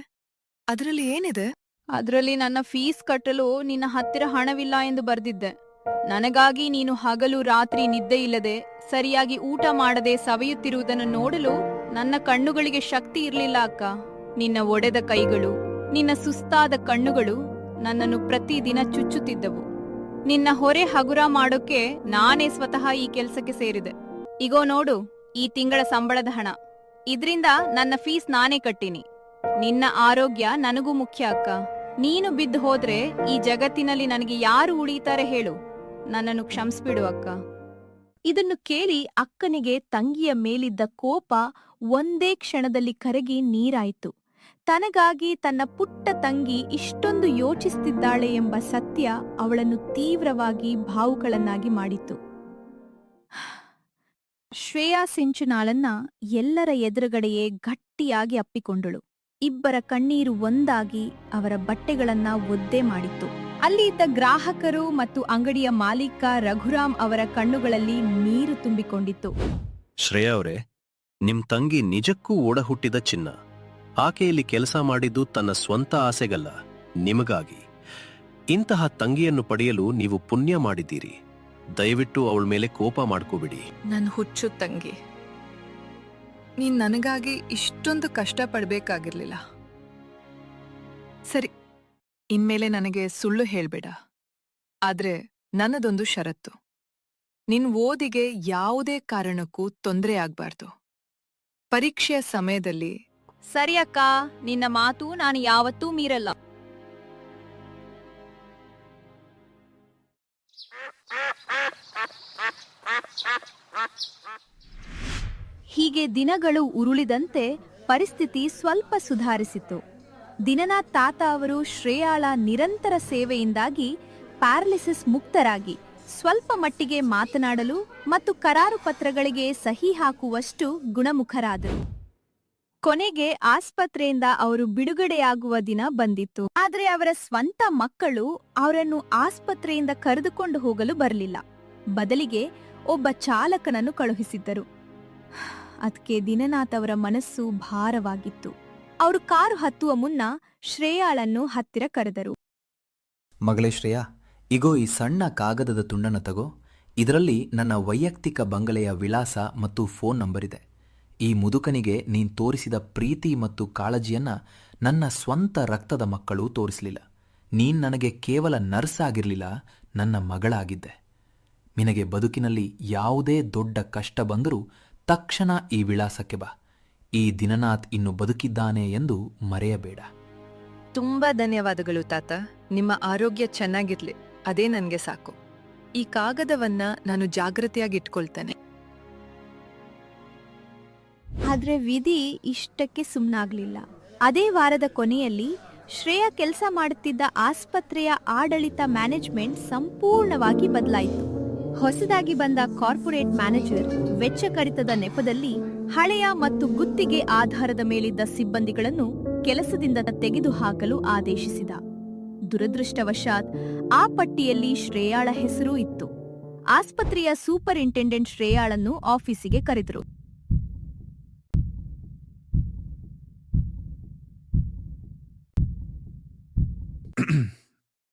Speaker 2: ಅದ್ರಲ್ಲಿ ಏನಿದೆ?
Speaker 3: ಅದ್ರಲ್ಲಿ ನನ್ನ ಫೀಸ್ ಕಟ್ಟಲು ನಿನ್ನ ಹತ್ತಿರ ಹಣವಿಲ್ಲ ಎಂದು ಬರ್ದಿದ್ದೆ. ನನಗಾಗಿ ನೀನು ಹಗಲು ರಾತ್ರಿ ನಿದ್ದೆ ಇಲ್ಲದೆ ಸರಿಯಾಗಿ ಊಟ ಮಾಡದೆ ಸವೆಯುತ್ತಿರುವುದನ್ನು ನೋಡಲು ನನ್ನ ಕಣ್ಣುಗಳಿಗೆ ಶಕ್ತಿ ಇರಲಿಲ್ಲ ಅಕ್ಕ. ನಿನ್ನ ಒಡೆದ ಕೈಗಳು, ನಿನ್ನ ಸುಸ್ತಾದ ಕಣ್ಣುಗಳು ನನ್ನನ್ನು ಪ್ರತಿದಿನ ಚುಚ್ಚುತ್ತಿದ್ದವು. ನಿನ್ನ ಹೊರೆ ಹಗುರ ಮಾಡೋಕೆ ನಾನೇ ಸ್ವತಃ ಈ ಕೆಲ್ಸಕ್ಕೆ ಸೇರಿದೆ. ಇಗೋ ನೋಡು, ಈ ತಿಂಗಳ ಸಂಬಳದ ಹಣ. ಇದ್ರಿಂದ ನನ್ನ ಫೀಸ್ ನಾನೇ ಕಟ್ಟಿನಿ. ನಿನ್ನ ಆರೋಗ್ಯ ನನಗೂ ಮುಖ್ಯ ಅಕ್ಕ. ನೀನು ಬಿದ್ದು ಹೋದ್ರೆ ಈ ಜಗತ್ತಿನಲ್ಲಿ ನನಗೆ ಯಾರು ಉಳಿತಾರೆ ಹೇಳು? ನನ್ನನ್ನು ಕ್ಷಮಿಸ್ಬಿಡು ಅಕ್ಕ. ಇದನ್ನು ಕೇಳಿ ಅಕ್ಕನಿಗೆ ತಂಗಿಯ ಮೇಲಿದ್ದ ಕೋಪ ಒಂದೇ ಕ್ಷಣದಲ್ಲಿ ಕರಗಿ ನೀರಾಯಿತು. ತನಗಾಗಿ ತನ್ನ ಪುಟ್ಟ ತಂಗಿ ಇಷ್ಟೊಂದು ಯೋಚಿಸುತ್ತಿದ್ದಾಳೆ ಎಂಬ ಸತ್ಯ ಅವಳನ್ನು ತೀವ್ರವಾಗಿ ಭಾವುಕಳನ್ನಾಗಿ ಮಾಡಿತು. ಶ್ರೇಯಾ ಸಿಂಚುನಾಳನ್ನ ಎಲ್ಲರ ಎದುರುಗಡೆಯೇ ಗಟ್ಟಿಯಾಗಿ ಅಪ್ಪಿಕೊಂಡಳು. ಇಬ್ಬರ ಕಣ್ಣೀರು ಒಂದಾಗಿ ಅವರ ಬಟ್ಟೆಗಳನ್ನ ಒದ್ದೆ ಮಾಡಿತ್ತು. ಅಲ್ಲಿ ಇದ್ದ ಗ್ರಾಹಕರು ಮತ್ತು ಅಂಗಡಿಯ ಮಾಲೀಕ ರಘುರಾಮ್ ಅವರ ಕಣ್ಣುಗಳಲ್ಲಿ ನೀರು ತುಂಬಿಕೊಂಡಿತ್ತು.
Speaker 6: ಶ್ರೇಯಾ ಅವರೇ, ನಿಮ್ ತಂಗಿ ನಿಜಕ್ಕೂ ಓಡ ಹುಟ್ಟಿದ ಚಿನ್ನ. ಆಕೆಯಲ್ಲಿ ಕೆಲಸ ಮಾಡಿದ್ದು ತನ್ನ ಸ್ವಂತ ಆಸೆಗಲ್ಲ, ನಿಮಗಾಗಿ. ಇಂತಹ ತಂಗಿಯನ್ನು ಪಡೆಯಲು ನೀವು ಪುಣ್ಯ ಮಾಡಿದ್ದೀರಿ. ದಯವಿಟ್ಟು ಅವಳ ಮೇಲೆ ಕೋಪ ಮಾಡ್ಕೋಬಿಡಿ.
Speaker 2: ನನ್ ಹುಚ್ಚು ತಂಗಿ, ನೀನ್ ನನಗಾಗಿ ಇಷ್ಟೊಂದು ಕಷ್ಟ ಪಡ್ಬೇಕಾಗಿರ್ಲಿಲ್ಲ. ಸರಿ, ಇನ್ಮೇಲೆ ನನಗೆ ಸುಳ್ಳು ಹೇಳ್ಬೇಡ. ಆದ್ರೆ ನನ್ನದೊಂದು ಷರತ್ತು. ನಿನ್ ಓದಿಗೆ ಯಾವುದೇ ಕಾರಣಕ್ಕೂ ತೊಂದರೆ ಆಗ್ಬಾರ್ದು. ಪರೀಕ್ಷೆಯ ಸಮಯದಲ್ಲಿ
Speaker 3: ಸರಿ ಅಕ್ಕ, ನಿನ್ನ ಮಾತು ನಾನು ಯಾವತ್ತೂ ಮೀರಲ್ಲ. ಹೀಗೆ ದಿನಗಳು ಉರುಳಿದಂತೆ ಪರಿಸ್ಥಿತಿ ಸ್ವಲ್ಪ ಸುಧಾರಿಸಿತು. ದಿನನಾಥ್ ತಾತ ಅವರು ಶ್ರೇಯಾಳ ನಿರಂತರ ಸೇವೆಯಿಂದಾಗಿ ಪ್ಯಾರಲಿಸಿಸ್ ಮುಕ್ತರಾಗಿ ಸ್ವಲ್ಪ ಮಟ್ಟಿಗೆ ಮಾತನಾಡಲು ಮತ್ತು ಕರಾರು ಪತ್ರಗಳಿಗೆ ಸಹಿ ಹಾಕುವಷ್ಟು ಗುಣಮುಖರಾದರು. ಕೊನೆಗೆ ಆಸ್ಪತ್ರೆಯಿಂದ ಅವರು ಬಿಡುಗಡೆಯಾಗುವ ದಿನ ಬಂದಿತ್ತು. ಆದ್ರೆ ಅವರ ಸ್ವಂತ ಮಕ್ಕಳು ಅವರನ್ನು ಆಸ್ಪತ್ರೆಯಿಂದ ಕರೆದುಕೊಂಡು ಹೋಗಲು ಬರಲಿಲ್ಲ. ಬದಲಿಗೆ ಒಬ್ಬ ಚಾಲಕನನ್ನು ಕಳುಹಿಸಿದ್ದರು. ಅದಕ್ಕೆ ದಿನನಾಥ್ ಅವರ ಮನಸ್ಸು ಭಾರವಾಗಿತ್ತು. ಅವರು ಕಾರು ಹತ್ತುವ ಮುನ್ನ ಶ್ರೇಯಾಳನ್ನು ಹತ್ತಿರ ಕರೆದರು.
Speaker 7: ಮಗಳೇ ಶ್ರೇಯಾ, ಇಗೋ ಈ ಸಣ್ಣ ಕಾಗದದ ತುಂಡನ್ನು ತಗೋ. ಇದರಲ್ಲಿ ನನ್ನ ವೈಯಕ್ತಿಕ ಬಂಗಲೆಯ ವಿಳಾಸ ಮತ್ತು ಫೋನ್ ನಂಬರ್ ಇದೆ. ಈ ಮುದುಕನಿಗೆ ನೀನು ತೋರಿಸಿದ ಪ್ರೀತಿ ಮತ್ತು ಕಾಳಜಿಯನ್ನ ನನ್ನ ಸ್ವಂತ ರಕ್ತದ ಮಕ್ಕಳು ತೋರಿಸಲಿಲ್ಲ. ನೀನು ನನಗೆ ಕೇವಲ ನರ್ಸ್ ಆಗಿರಲಿಲ್ಲ, ನನ್ನ ಮಗಳಾಗಿದ್ದೆ. ನಿನಗೆ ಬದುಕಿನಲ್ಲಿ ಯಾವುದೇ ದೊಡ್ಡ ಕಷ್ಟ ಬಂದರೂ ತಕ್ಷಣ ಈ ವಿಳಾಸಕ್ಕೆ ಬಾ. ಈ ದಿನನಾಥ್ ಇನ್ನು ಬದುಕಿದ್ದಾನೆ ಎಂದು ಮರೆಯಬೇಡ.
Speaker 2: ತುಂಬಾ ಧನ್ಯವಾದಗಳು ತಾತ. ನಿಮ್ಮ ಆರೋಗ್ಯ ಚೆನ್ನಾಗಿರ್ಲಿ, ಅದೇ ನನ್ಗೆ ಸಾಕು. ಈ ಕಾಗದವನ್ನ ನಾನು ಜಾಗ್ರತೆಯಾಗಿ ಇಟ್ಕೊಳ್ತೇನೆ.
Speaker 3: ಆದ್ರೆ ವಿಧಿ ಇಷ್ಟಕ್ಕೆ ಸುಮ್ಮನಾಗ್ಲಿಲ್ಲ. ಅದೇ ವಾರದ ಕೊನೆಯಲ್ಲಿ ಶ್ರೇಯಾ ಕೆಲಸ ಮಾಡುತ್ತಿದ್ದ ಆಸ್ಪತ್ರೆಯ ಆಡಳಿತ ಮ್ಯಾನೇಜ್ಮೆಂಟ್ ಸಂಪೂರ್ಣವಾಗಿ ಬದಲಾಯಿತು. ಹೊಸದಾಗಿ ಬಂದ ಕಾರ್ಪೊರೇಟ್ ಮ್ಯಾನೇಜರ್ ವೆಚ್ಚ ಕಡಿತದ ನೆಪದಲ್ಲಿ ಹಳೆಯ ಮತ್ತು ಗುತ್ತಿಗೆ ಆಧಾರದ ಮೇಲಿದ್ದ ಸಿಬ್ಬಂದಿಗಳನ್ನು ಕೆಲಸದಿಂದ ತೆಗೆದುಹಾಕಲು ಆದೇಶಿಸಿದ. ದುರದೃಷ್ಟವಶಾತ್ ಆ ಪಟ್ಟಿಯಲ್ಲಿ ಶ್ರೇಯಾಳ ಹೆಸರೂ ಇತ್ತು. ಆಸ್ಪತ್ರೆಯ ಸೂಪರಿಂಟೆಂಡೆಂಟ್ ಶ್ರೇಯಾಳನ್ನು ಆಫೀಸಿಗೆ ಕರೆದರು.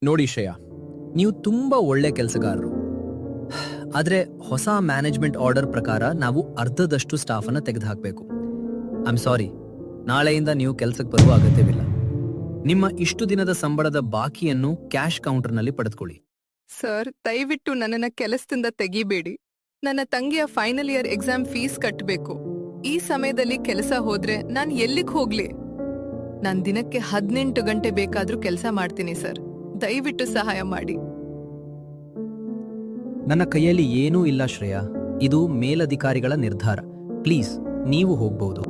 Speaker 8: ನೋಡಿ ಶ್ರೇಯಾ, ನೀವು ತುಂಬಾ ಒಳ್ಳೆ ಕೆಲಸಗಾರರು. ಆದ್ರೆ ಹೊಸ ಮ್ಯಾನೇಜ್ಮೆಂಟ್ ಆರ್ಡರ್ ಪ್ರಕಾರ ನಾವು ಅರ್ಧದಷ್ಟು ಸ್ಟಾಫನ್ನು ತೆಗೆದುಹಾಕಬೇಕು. ಐಮ್ ಸಾರಿ, ನಾಳೆಯಿಂದ ನೀವು ಕೆಲಸಕ್ಕೆ ಬರುವ ಅಗತ್ಯವಿಲ್ಲ. ನಿಮ್ಮ ಇಷ್ಟು ದಿನದ ಸಂಬಳದ ಬಾಕಿಯನ್ನು ಕ್ಯಾಶ್ ಕೌಂಟರ್ನಲ್ಲಿ ಪಡೆದುಕೊಳ್ಳಿ.
Speaker 2: ಸರ್, ದಯವಿಟ್ಟು ನನ್ನನ್ನ ಕೆಲಸದಿಂದ ತೆಗಿಬೇಡಿ. ನನ್ನ ತಂಗಿಯ ಫೈನಲ್ ಇಯರ್ ಎಕ್ಸಾಮ್ ಫೀಸ್ ಕಟ್ಟಬೇಕು. ಈ ಸಮಯದಲ್ಲಿ ಕೆಲಸ ಹೋದ್ರೆ ನಾನ್ ಎಲ್ಲಿಗೆ ಹೋಗ್ಲಿ? ನಾನ್ ದಿನಕ್ಕೆ 18 ಗಂಟೆ ಬೇಕಾದ್ರೂ ಕೆಲಸ ಮಾಡ್ತೀನಿ ಸರ್. ದಯವಿಟ್ಟು ಸಹಾಯ ಮಾಡಿ.
Speaker 8: ನನ್ನ ಕೈಯಲ್ಲಿ ಏನೂ ಇಲ್ಲ ಶ್ರೇಯಾ, ಇದು ಮೇಲಧಿಕಾರಿಗಳ ನಿರ್ಧಾರ. ಪ್ಲೀಸ್, ನೀವು ಹೋಗ್ಬಹುದು.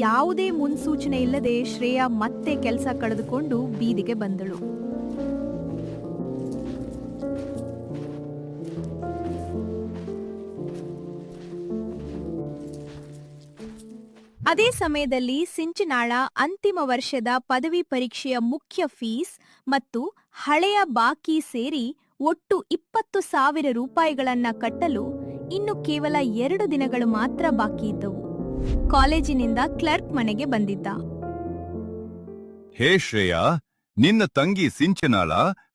Speaker 3: ಯಾವುದೇ ಮುನ್ಸೂಚನೆ ಇಲ್ಲದೆ ಶ್ರೇಯಾ ಮತ್ತೆ ಕೆಲಸ ಕಳೆದುಕೊಂಡು ಬೀದಿಗೆ ಬಂದಳು. ಅದೇ ಸಮಯದಲ್ಲಿ ಸಿಂಚನಾಳ ಅಂತಿಮ ವರ್ಷದ ಪದವಿ ಪರೀಕ್ಷೆಯ ಮುಖ್ಯ ಫೀಸ್ ಮತ್ತು ಹಳೆಯ ಬಾಕಿ ಸೇರಿ ಒಟ್ಟು 20,000 ರೂಪಾಯಿಗಳನ್ನ ಕಟ್ಟಲು ಇನ್ನು ಕೇವಲ 2 ದಿನಗಳು ಮಾತ್ರ ಬಾಕಿ ಇದ್ದವು. ಕಾಲೇಜಿನಿಂದ ಕ್ಲರ್ಕ್ ಮನೆಗೆ ಬಂದಿದ್ದ.
Speaker 9: ಹೇ ಶ್ರೇಯಾ, ನಿನ್ನ ತಂಗಿ ಸಿಂಚನಾಳ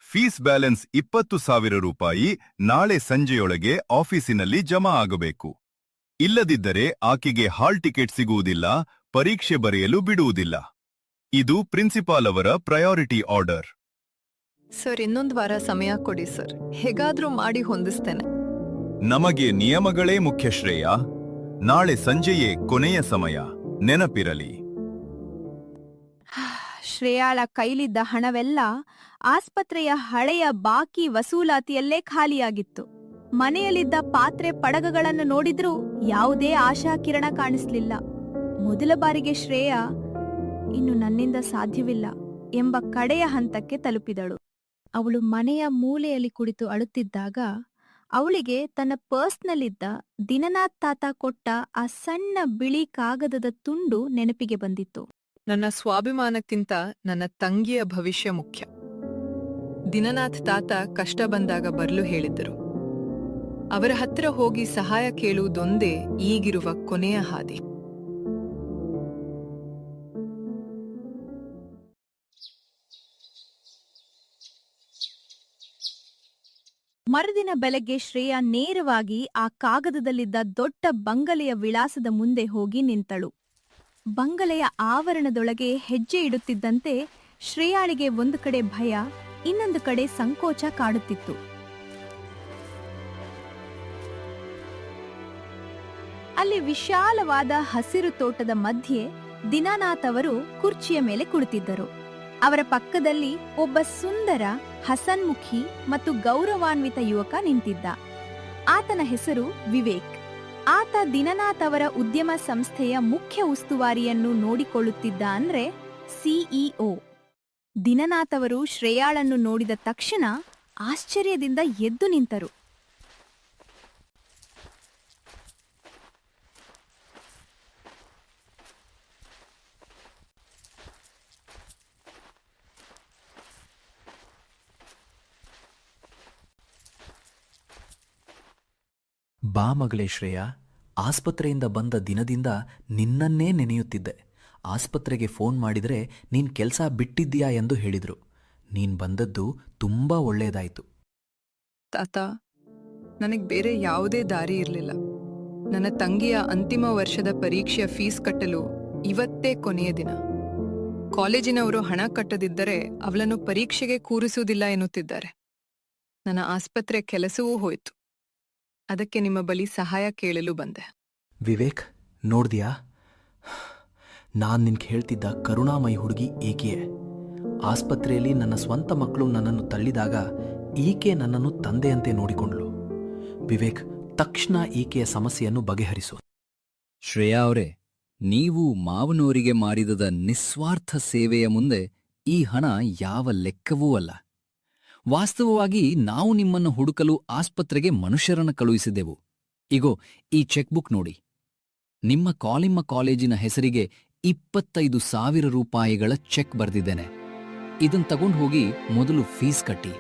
Speaker 9: ಫೀಸ್ ಬ್ಯಾಲೆನ್ಸ್ 20,000 ರೂಪಾಯಿ ನಾಳೆ ಸಂಜೆಯೊಳಗೆ ಆಫೀಸಿನಲ್ಲಿ ಜಮಾ ಆಗಬೇಕು. ಇಲ್ಲದಿದ್ದರೆ ಆಕೆಗೆ ಹಾಲ್ ಟಿಕೆಟ್ ಸಿಗುವುದಿಲ್ಲ, ಪರೀಕ್ಷೆ ಬರೆಯಲು ಬಿಡುವುದಿಲ್ಲ. ಇದು ಪ್ರಿನ್ಸಿಪಾಲ್ ಅವರ ಪ್ರಯಾರಿಟಿ ಆರ್ಡರ್.
Speaker 2: ಸರ್, ಇನ್ನೊಂದು ವಾರ ಸಮಯ ಕೊಡಿ ಸರ್. ಹೇಗಾದ್ರೂ ಮಾಡಿ ಹೊಂದಿಸ್ತೇನೆ.
Speaker 9: ನಮಗೆ ನಿಯಮಗಳೇ ಮುಖ್ಯ ಶ್ರೇಯಾ. ನಾಳೆ ಸಂಜೆಯೇ ಕೊನೆಯ ಸಮಯ, ನೆನಪಿರಲಿ.
Speaker 3: ಶ್ರೇಯಾಳ ಕೈಲಿದ್ದ ಹಣವೆಲ್ಲ ಆಸ್ಪತ್ರೆಯ ಹಳೆಯ ಬಾಕಿ ವಸೂಲಾತಿಯಲ್ಲೇ ಖಾಲಿಯಾಗಿತ್ತು. ಮನೆಯಲ್ಲಿದ್ದ ಪಾತ್ರೆ ಪಡಗಗಳನ್ನು ನೋಡಿದ್ರೂ ಯಾವುದೇ ಆಶಾಕಿರಣ ಕಾಣಿಸ್ಲಿಲ್ಲ. ಮೊದಲ ಬಾರಿಗೆ ಶ್ರೇಯಾ ಇನ್ನು ನನ್ನಿಂದ ಸಾಧ್ಯವಿಲ್ಲ ಎಂಬ ಕಡೆಯ ಹಂತಕ್ಕೆ ತಲುಪಿದಳು. ಅವಳು ಮನೆಯ ಮೂಲೆಯಲ್ಲಿ ಕುಳಿತು ಅಳುತ್ತಿದ್ದಾಗ ಅವಳಿಗೆ ತನ್ನ ಪರ್ಸ್ನಲ್ಲಿದ್ದ ದಿನನಾಥ್ ತಾತ ಕೊಟ್ಟ ಆ ಸಣ್ಣ ಬಿಳಿ ಕಾಗದದ ತುಂಡು ನೆನಪಿಗೆ ಬಂದಿತ್ತು.
Speaker 2: ನನ್ನ ಸ್ವಾಭಿಮಾನಕ್ಕಿಂತ ನನ್ನ ತಂಗಿಯ ಭವಿಷ್ಯ ಮುಖ್ಯ. ದಿನನಾಥ್ ತಾತ ಕಷ್ಟ ಬಂದಾಗ ಬರಲು ಹೇಳಿದ್ದರು. ಅವರ ಹತ್ತಿರ ಹೋಗಿ ಸಹಾಯ ಕೇಳುವುದೊಂದೇ ಈಗಿರುವ ಕೊನೆಯ ಹಾದಿ.
Speaker 3: ಮರುದಿನ ಬೆಳಗ್ಗೆ ಶ್ರೇಯಾ ನೇರವಾಗಿ ಆ ಕಾಗದದಲ್ಲಿದ್ದ ದೊಡ್ಡ ಬಂಗಲೆಯ ವಿಳಾಸದ ಮುಂದೆ ಹೋಗಿ ನಿಂತಳು. ಬಂಗಲೆಯ ಆವರಣದೊಳಗೆ ಹೆಜ್ಜೆ ಇಡುತ್ತಿದ್ದಂತೆ ಶ್ರೇಯಾಳಿಗೆ ಒಂದು ಕಡೆ ಭಯ, ಇನ್ನೊಂದು ಕಡೆ ಸಂಕೋಚ ಕಾಡುತ್ತಿತ್ತು. ಅಲ್ಲಿ ವಿಶಾಲವಾದ ಹಸಿರು ತೋಟದ ಮಧ್ಯೆ ದಿನಾನಾಥ್ ಅವರು ಕುರ್ಚಿಯ ಮೇಲೆ ಕುಳಿತಿದ್ದರು. ಅವರ ಪಕ್ಕದಲ್ಲಿ ಒಬ್ಬ ಸುಂದರ, ಹಸನ್ಮುಖಿ ಮತ್ತು ಗೌರವಾನ್ವಿತ ಯುವಕ ನಿಂತಿದ್ದ. ಆತನ ಹೆಸರು ವಿವೇಕ್. ಆತ ದಿನನಾಥ್ ಅವರ ಉದ್ಯಮ ಸಂಸ್ಥೆಯ ಮುಖ್ಯ ಉಸ್ತುವಾರಿಯನ್ನು ನೋಡಿಕೊಳ್ಳುತ್ತಿದ್ದ ಅಂದ್ರೆ ಸಿಇಒ. ದಿನನಾಥ್ ಅವರು ಶ್ರೇಯಾಳನ್ನು ನೋಡಿದ ತಕ್ಷಣ ಆಶ್ಚರ್ಯದಿಂದ ಎದ್ದು ನಿಂತರು.
Speaker 7: ಬಾ ಮಗಳೇ ಶ್ರೇಯಾ, ಆಸ್ಪತ್ರೆಯಿಂದ ಬಂದ ದಿನದಿಂದ ನಿನ್ನನ್ನೇ ನೆನೆಯುತ್ತಿದ್ದೆ. ಆಸ್ಪತ್ರೆಗೆ ಫೋನ್ ಮಾಡಿದರೆ ನೀನ್ ಕೆಲಸ ಬಿಟ್ಟಿದ್ದೀಯಾ ಎಂದು ಹೇಳಿದ್ರು. ನೀನ್ ಬಂದದ್ದು ತುಂಬಾ ಒಳ್ಳೆಯದಾಯ್ತು.
Speaker 2: ತಾತ, ನನಗೆ ಬೇರೆ ಯಾವುದೇ ದಾರಿ ಇರಲಿಲ್ಲ. ನನ್ನ ತಂಗಿಯ ಅಂತಿಮ ವರ್ಷದ ಪರೀಕ್ಷೆಯ ಫೀಸ್ ಕಟ್ಟಲು ಇವತ್ತೇ ಕೊನೆಯ ದಿನ. ಕಾಲೇಜಿನವರು ಹಣ ಕಟ್ಟದಿದ್ದರೆ ಅವಳನ್ನು ಪರೀಕ್ಷೆಗೆ ಕೂರಿಸುವುದಿಲ್ಲ ಎನ್ನುತ್ತಿದ್ದಾರೆ. ನನ್ನ ಆಸ್ಪತ್ರೆ ಕೆಲಸವೂ ಹೋಯಿತು. ಅದಕ್ಕೆ ನಿಮ್ಮ ಬಳಿ ಸಹಾಯ ಕೇಳಲು ಬಂದೆ.
Speaker 7: ವಿವೇಕ್, ನೋಡ್ದ್ಯಾ? ನಾನ್ ನಿನ್ಗೆ ಹೇಳ್ತಿದ್ದ ಕರುಣಾಮಯಿ ಹುಡುಗಿ ಈಕೆಯೇ. ಆಸ್ಪತ್ರೆಯಲ್ಲಿ ನನ್ನ ಸ್ವಂತ ಮಕ್ಕಳು ನನ್ನನ್ನು ತಳ್ಳಿದಾಗ ಈಕೆ ನನ್ನನ್ನು ತಂದೆಯಂತೆ ನೋಡಿಕೊಂಡ್ಳು. ವಿವೇಕ್, ತಕ್ಷಣ ಈಕೆಯ ಸಮಸ್ಯೆಯನ್ನು ಬಗೆಹರಿಸು.
Speaker 8: ಶ್ರೇಯಾ ಅವರೇ, ನೀವು ಮಾವನವರಿಗೆ ಮಾಡಿದ ನಿಸ್ವಾರ್ಥ ಸೇವೆಯ ಮುಂದೆ ಈ ಹಣ ಯಾವ ಲೆಕ್ಕವೂ ಅಲ್ಲ. ವಾಸ್ತವವಾಗಿ ನಾವು ನಿಮ್ಮನ್ನು ಹುಡುಕಲು ಆಸ್ಪತ್ರೆಗೆ ಮನುಷ್ಯರನ್ನು ಕಳುಹಿಸಿದೆವು. ಇಗೋ, ಈ ಚೆಕ್ ಬುಕ್ ನೋಡಿ. ನಿಮ್ಮ ಕಾಲೇಜಿನ ಹೆಸರಿಗೆ 25,000 ರೂಪಾಯಿಗಳ ಚೆಕ್ ಬರೆದಿದ್ದೇನೆ. ಇದನ್ ತಗೊಂಡು ಹೋಗಿ ಮೊದಲು ಫೀಸ್ ಕಟ್ಟಿ.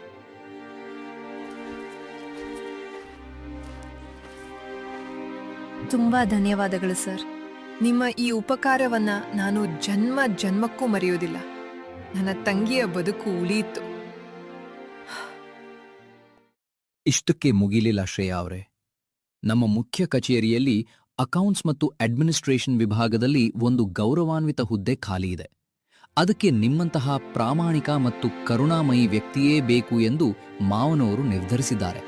Speaker 1: ತುಂಬಾ ಧನ್ಯವಾದಗಳು ಸರ್.
Speaker 2: ನಿಮ್ಮ ಈ ಉಪಕಾರವನ್ನ ನಾನು ಜನ್ಮಕ್ಕೂ ಮರೆಯೋದಿಲ್ಲ. ನನ್ನ ತಂಗಿಯ ಬದುಕು ಉಳಿಯಿತು.
Speaker 8: ಇಷ್ಟಕ್ಕೆ ಮುಗಿಲಿಲ್ಲ ಶ್ರೇಯಾ ಅವರೇ. ನಮ್ಮ ಮುಖ್ಯ ಕಚೇರಿಯಲ್ಲಿ ಅಕೌಂಟ್ಸ್ ಮತ್ತು ಅಡ್ಮಿನಿಸ್ಟ್ರೇಷನ್ ವಿಭಾಗದಲ್ಲಿ ಒಂದು ಗೌರವಾನ್ವಿತ ಹುದ್ದೆ ಖಾಲಿ ಇದೆ. ಅದಕ್ಕೆ ನಿಮ್ಮಂತಹ ಪ್ರಾಮಾಣಿಕ ಮತ್ತು ಕರುಣಾಮಯಿ ವ್ಯಕ್ತಿಯೇ ಬೇಕು ಎಂದು ಮಾವನವರು ನಿರ್ಧರಿಸಿದ್ದಾರೆ.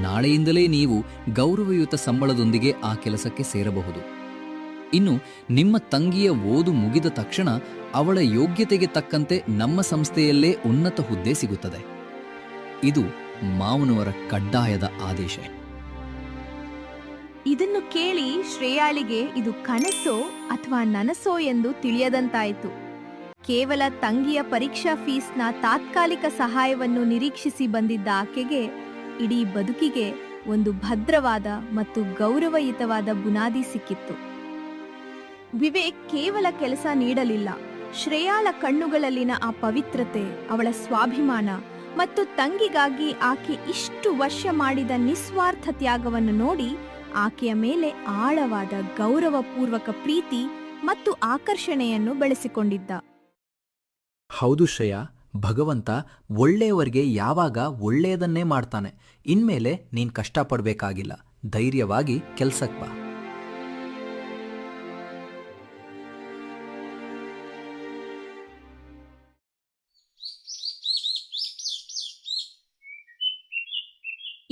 Speaker 8: ನಾಳೆಯಿಂದಲೇ ನೀವು ಗೌರವಯುತ ಸಂಬಳದೊಂದಿಗೆ ಆ ಕೆಲಸಕ್ಕೆ ಸೇರಬಹುದು. ಇನ್ನು ನಿಮ್ಮ ತಂಗಿಯ ಓದು ಮುಗಿದ ತಕ್ಷಣ ಅವಳ ಯೋಗ್ಯತೆಗೆ ತಕ್ಕಂತೆ ನಮ್ಮ ಸಂಸ್ಥೆಯಲ್ಲೇ ಉನ್ನತ ಹುದ್ದೆ ಸಿಗುತ್ತದೆ. ಇದು ಮಾವನವರ ಕಡ್ಡಾಯದ ಆದೇಶ.
Speaker 3: ಇದನ್ನು ಕೇಳಿ ಶ್ರೇಯಾಳಿಗೆ ಇದು ಕನಸೋ ಅಥವಾ ನನಸೋ ಎಂದು ತಿಳಿಯದಂತಾಯಿತು. ಕೇವಲ ತಂಗಿಯ ಪರೀಕ್ಷಾ ಫೀಸ್ನ ತಾತ್ಕಾಲಿಕ ಸಹಾಯವನ್ನು ನಿರೀಕ್ಷಿಸಿ ಬಂದಿದ್ದ ಆಕೆಗೆ ಇಡೀ ಬದುಕಿಗೆ ಒಂದು ಭದ್ರವಾದ ಮತ್ತು ಗೌರವಯುತವಾದ ಬುನಾದಿ ಸಿಕ್ಕಿತ್ತು. ವಿವೇಕ್ ಕೇವಲ ಕೆಲಸ ನೀಡಲಿಲ್ಲ. ಶ್ರೇಯಾಳ ಕಣ್ಣುಗಳಲ್ಲಿನ ಆ ಪವಿತ್ರತೆ, ಅವಳ ಸ್ವಾಭಿಮಾನ ಮತ್ತು ತಂಗಿಗಾಗಿ ಆಕೆ ಇಷ್ಟು ವರ್ಷ ಮಾಡಿದ ನಿಸ್ವಾರ್ಥ ತ್ಯಾಗವನ್ನು ನೋಡಿ ಆಕೆಯ ಮೇಲೆ ಆಳವಾದ ಗೌರವಪೂರ್ವಕ ಪ್ರೀತಿ ಮತ್ತು ಆಕರ್ಷಣೆಯನ್ನು ಬೆಳೆಸಿಕೊಂಡಿದ್ದ.
Speaker 7: ಹೌದು ಶ್ರೇಯಾ, ಭಗವಂತ ಒಳ್ಳೆಯವರಿಗೆ ಯಾವಾಗ ಒಳ್ಳೆಯದನ್ನೇ ಮಾಡ್ತಾನೆ. ಇನ್ಮೇಲೆ ನೀನ್ ಕಷ್ಟಪಡ್ಬೇಕಾಗಿಲ್ಲ. ಧೈರ್ಯವಾಗಿ ಕೆಲ್ಸಕ್ಕೆ ಬಾ.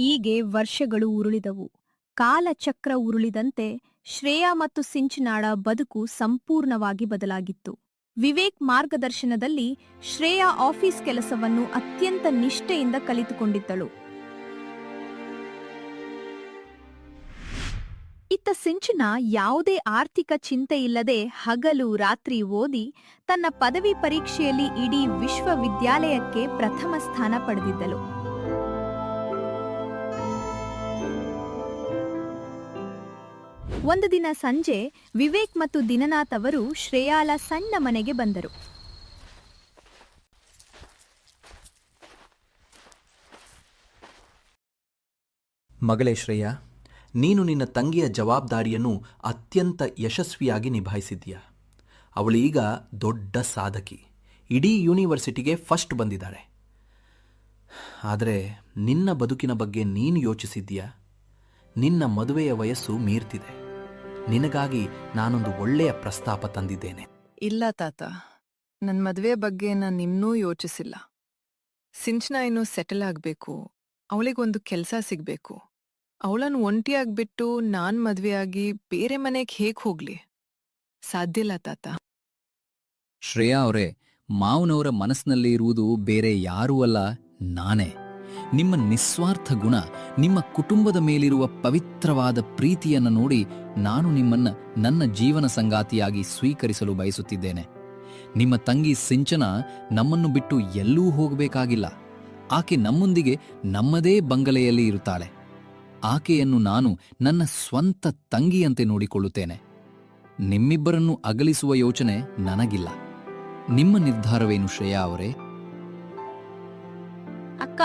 Speaker 3: ಹೀಗೆ ವರ್ಷಗಳು ಉರುಳಿದವು. ಕಾಲಚಕ್ರ ಉರುಳಿದಂತೆ ಶ್ರೇಯಾ ಮತ್ತು ಸಿಂಚನಾಳ ಬದುಕು ಸಂಪೂರ್ಣವಾಗಿ ಬದಲಾಗಿತ್ತು. ವಿವೇಕ್ ಮಾರ್ಗದರ್ಶನದಲ್ಲಿ ಶ್ರೇಯಾ ಆಫೀಸ್ ಕೆಲಸವನ್ನು ಅತ್ಯಂತ ನಿಷ್ಠೆಯಿಂದ ಕಲಿತುಕೊಂಡಿದ್ದಳು. ಇತ್ತ ಸಿಂಚನಾ ಯಾವುದೇ ಆರ್ಥಿಕ ಚಿಂತೆ ಇಲ್ಲದೆ ಹಗಲು ರಾತ್ರಿ ಓದಿ ತನ್ನ ಪದವಿ ಪರೀಕ್ಷೆಯಲ್ಲಿ ಇಡೀ ವಿಶ್ವವಿದ್ಯಾಲಯಕ್ಕೆ ಪ್ರಥಮ ಸ್ಥಾನ ಪಡೆದಿದ್ದಳು. ಒಂದು ದಿನ ಸಂಜೆ ವಿವೇಕ್ ಮತ್ತು ದಿನನಾಥ್ ಅವರು ಶ್ರೇಯಾಳ ಸಣ್ಣ ಮನೆಗೆ ಬಂದರು.
Speaker 7: ಮಗಳೇ ಶ್ರೇಯಾ, ನೀನು ನಿನ್ನ ತಂಗಿಯ ಜವಾಬ್ದಾರಿಯನ್ನು ಅತ್ಯಂತ ಯಶಸ್ವಿಯಾಗಿ ನಿಭಾಯಿಸಿದ್ದೀಯ. ಅವಳು ಈಗ ದೊಡ್ಡ ಸಾಧಕಿ. ಇಡೀ ಯೂನಿವರ್ಸಿಟಿಗೆ ಫಸ್ಟ್ ಬಂದಿದ್ದಾಳೆ. ಆದರೆ ನಿನ್ನ ಬದುಕಿನ ಬಗ್ಗೆ ನೀನು ಯೋಚಿಸಿದ್ದೀಯಾ? ನಿನ್ನ ಮದುವೆಯ ವಯಸ್ಸು ಮೀರ್ತಿದೆ. ನಿನಗಾಗಿ ನಾನೊಂದು ಒಳ್ಳೆಯ ಪ್ರಸ್ತಾಪ ತಂದಿದ್ದೇನೆ.
Speaker 2: ಇಲ್ಲ ತಾತ, ನನ್ನ ಮದುವೆ ಬಗ್ಗೆ ನಾನು ಇನ್ನೂ ಯೋಚಿಸಿಲ್ಲ. ಸಿಂಚನಾ ಇನ್ನೂ ಸೆಟಲ್ ಆಗಬೇಕು. ಅವಳಿಗೊಂದು ಕೆಲಸ ಸಿಗಬೇಕು. ಅವಳನ್ನು ಒಂಟಿಯಾಗ್ಬಿಟ್ಟು ನಾನ್ ಮದುವೆಯಾಗಿ ಬೇರೆ ಮನೆಗೆ ಹೇಗೆ ಹೋಗ್ಲಿ? ಸಾಧ್ಯ ಇಲ್ಲ ತಾತ.
Speaker 8: ಶ್ರೇಯಾ ಅವರೇ, ಮಾವನವರ ಮನಸ್ಸಿನಲ್ಲಿ ಇರುವುದು ಬೇರೆ ಯಾರೂ ಅಲ್ಲ, ನಾನೇ. ನಿಮ್ಮ ನಿಸ್ವಾರ್ಥ ಗುಣ, ನಿಮ್ಮ ಕುಟುಂಬದ ಮೇಲಿರುವ ಪವಿತ್ರವಾದ ಪ್ರೀತಿಯನ್ನು ನೋಡಿ ನಾನು ನಿಮ್ಮನ್ನ ನನ್ನ ಜೀವನ ಸಂಗಾತಿಯಾಗಿ ಸ್ವೀಕರಿಸಲು ಬಯಸುತ್ತಿದ್ದೇನೆ. ನಿಮ್ಮ ತಂಗಿ ಸಿಂಚನಾ ನಮ್ಮನ್ನು ಬಿಟ್ಟು ಎಲ್ಲೂ ಹೋಗಬೇಕಾಗಿಲ್ಲ. ಆಕೆ ನಮ್ಮೊಂದಿಗೆ ನಮ್ಮದೇ ಬಂಗಲೆಯಲ್ಲಿ ಇರುತ್ತಾಳೆ. ಆಕೆಯನ್ನು ನಾನು ನನ್ನ ಸ್ವಂತ ತಂಗಿಯಂತೆ ನೋಡಿಕೊಳ್ಳುತ್ತೇನೆ. ನಿಮ್ಮಿಬ್ಬರನ್ನು ಅಗಲಿಸುವ ಯೋಚನೆ ನನಗಿಲ್ಲ. ನಿಮ್ಮ ನಿರ್ಧಾರವೇನು ಶ್ರೇಯಾ ಅವರೇ?
Speaker 3: ಅಕ್ಕ,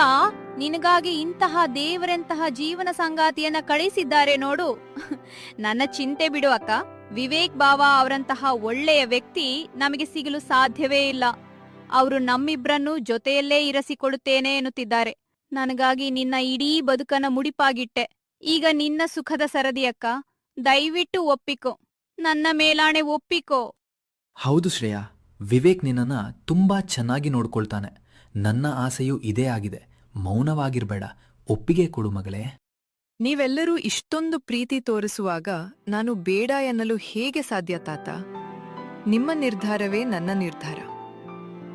Speaker 3: ನಿನಗಾಗಿ ಇಂತಹ ದೇವರಂತಹ ಜೀವನ ಸಂಗಾತಿಯನ್ನ ಕಳಿಸಿದ್ದಾರೆ ನೋಡು. ನನ್ನ ಚಿಂತೆ ಬಿಡು ಅಕ್ಕ. ವಿವೇಕ್ ಬಾವ ಅವರಂತಹ ಒಳ್ಳೆಯ ವ್ಯಕ್ತಿ ನಮಗೆ ಸಿಗಲು ಸಾಧ್ಯವೇ ಇಲ್ಲ. ಅವರು ನಮ್ಮಿಬ್ರನ್ನು ಜೊತೆಯಲ್ಲೇ ಇರಿಸಿಕೊಳ್ಳುತ್ತೇನೆ ಎನ್ನುತ್ತಿದ್ದಾರೆ. ನನಗಾಗಿ ನಿನ್ನ ಇಡೀ ಬದುಕನ್ನ ಮುಡಿಪಾಗಿಟ್ಟೆ. ಈಗ ನಿನ್ನ ಸುಖದ ಸರದಿ ಅಕ್ಕ. ದಯವಿಟ್ಟು ಒಪ್ಪಿಕೋ, ನನ್ನ ಮೇಲಾಣೆ ಒಪ್ಪಿಕೋ.
Speaker 7: ಹೌದು ಶ್ರೇಯಾ, ವಿವೇಕ್ ನಿನ್ನನ್ನ ತುಂಬಾ ಚೆನ್ನಾಗಿ ನೋಡ್ಕೊಳ್ತಾನೆ. ನನ್ನ ಆಸೆಯೂ ಇದೇ ಆಗಿದೆ. ಮೌನವಾಗಿರ್ಬೇಡ, ಒಪ್ಪಿಗೆ ಕೊಡು ಮಗಳೇ.
Speaker 2: ನೀವೆಲ್ಲರೂ ಇಷ್ಟೊಂದು ಪ್ರೀತಿ ತೋರಿಸುವಾಗ ನಾನು ಬೇಡ ಎನ್ನಲು ಹೇಗೆ ಸಾಧ್ಯ ತಾತ? ನಿಮ್ಮ ನಿರ್ಧಾರವೇ ನನ್ನ ನಿರ್ಧಾರ.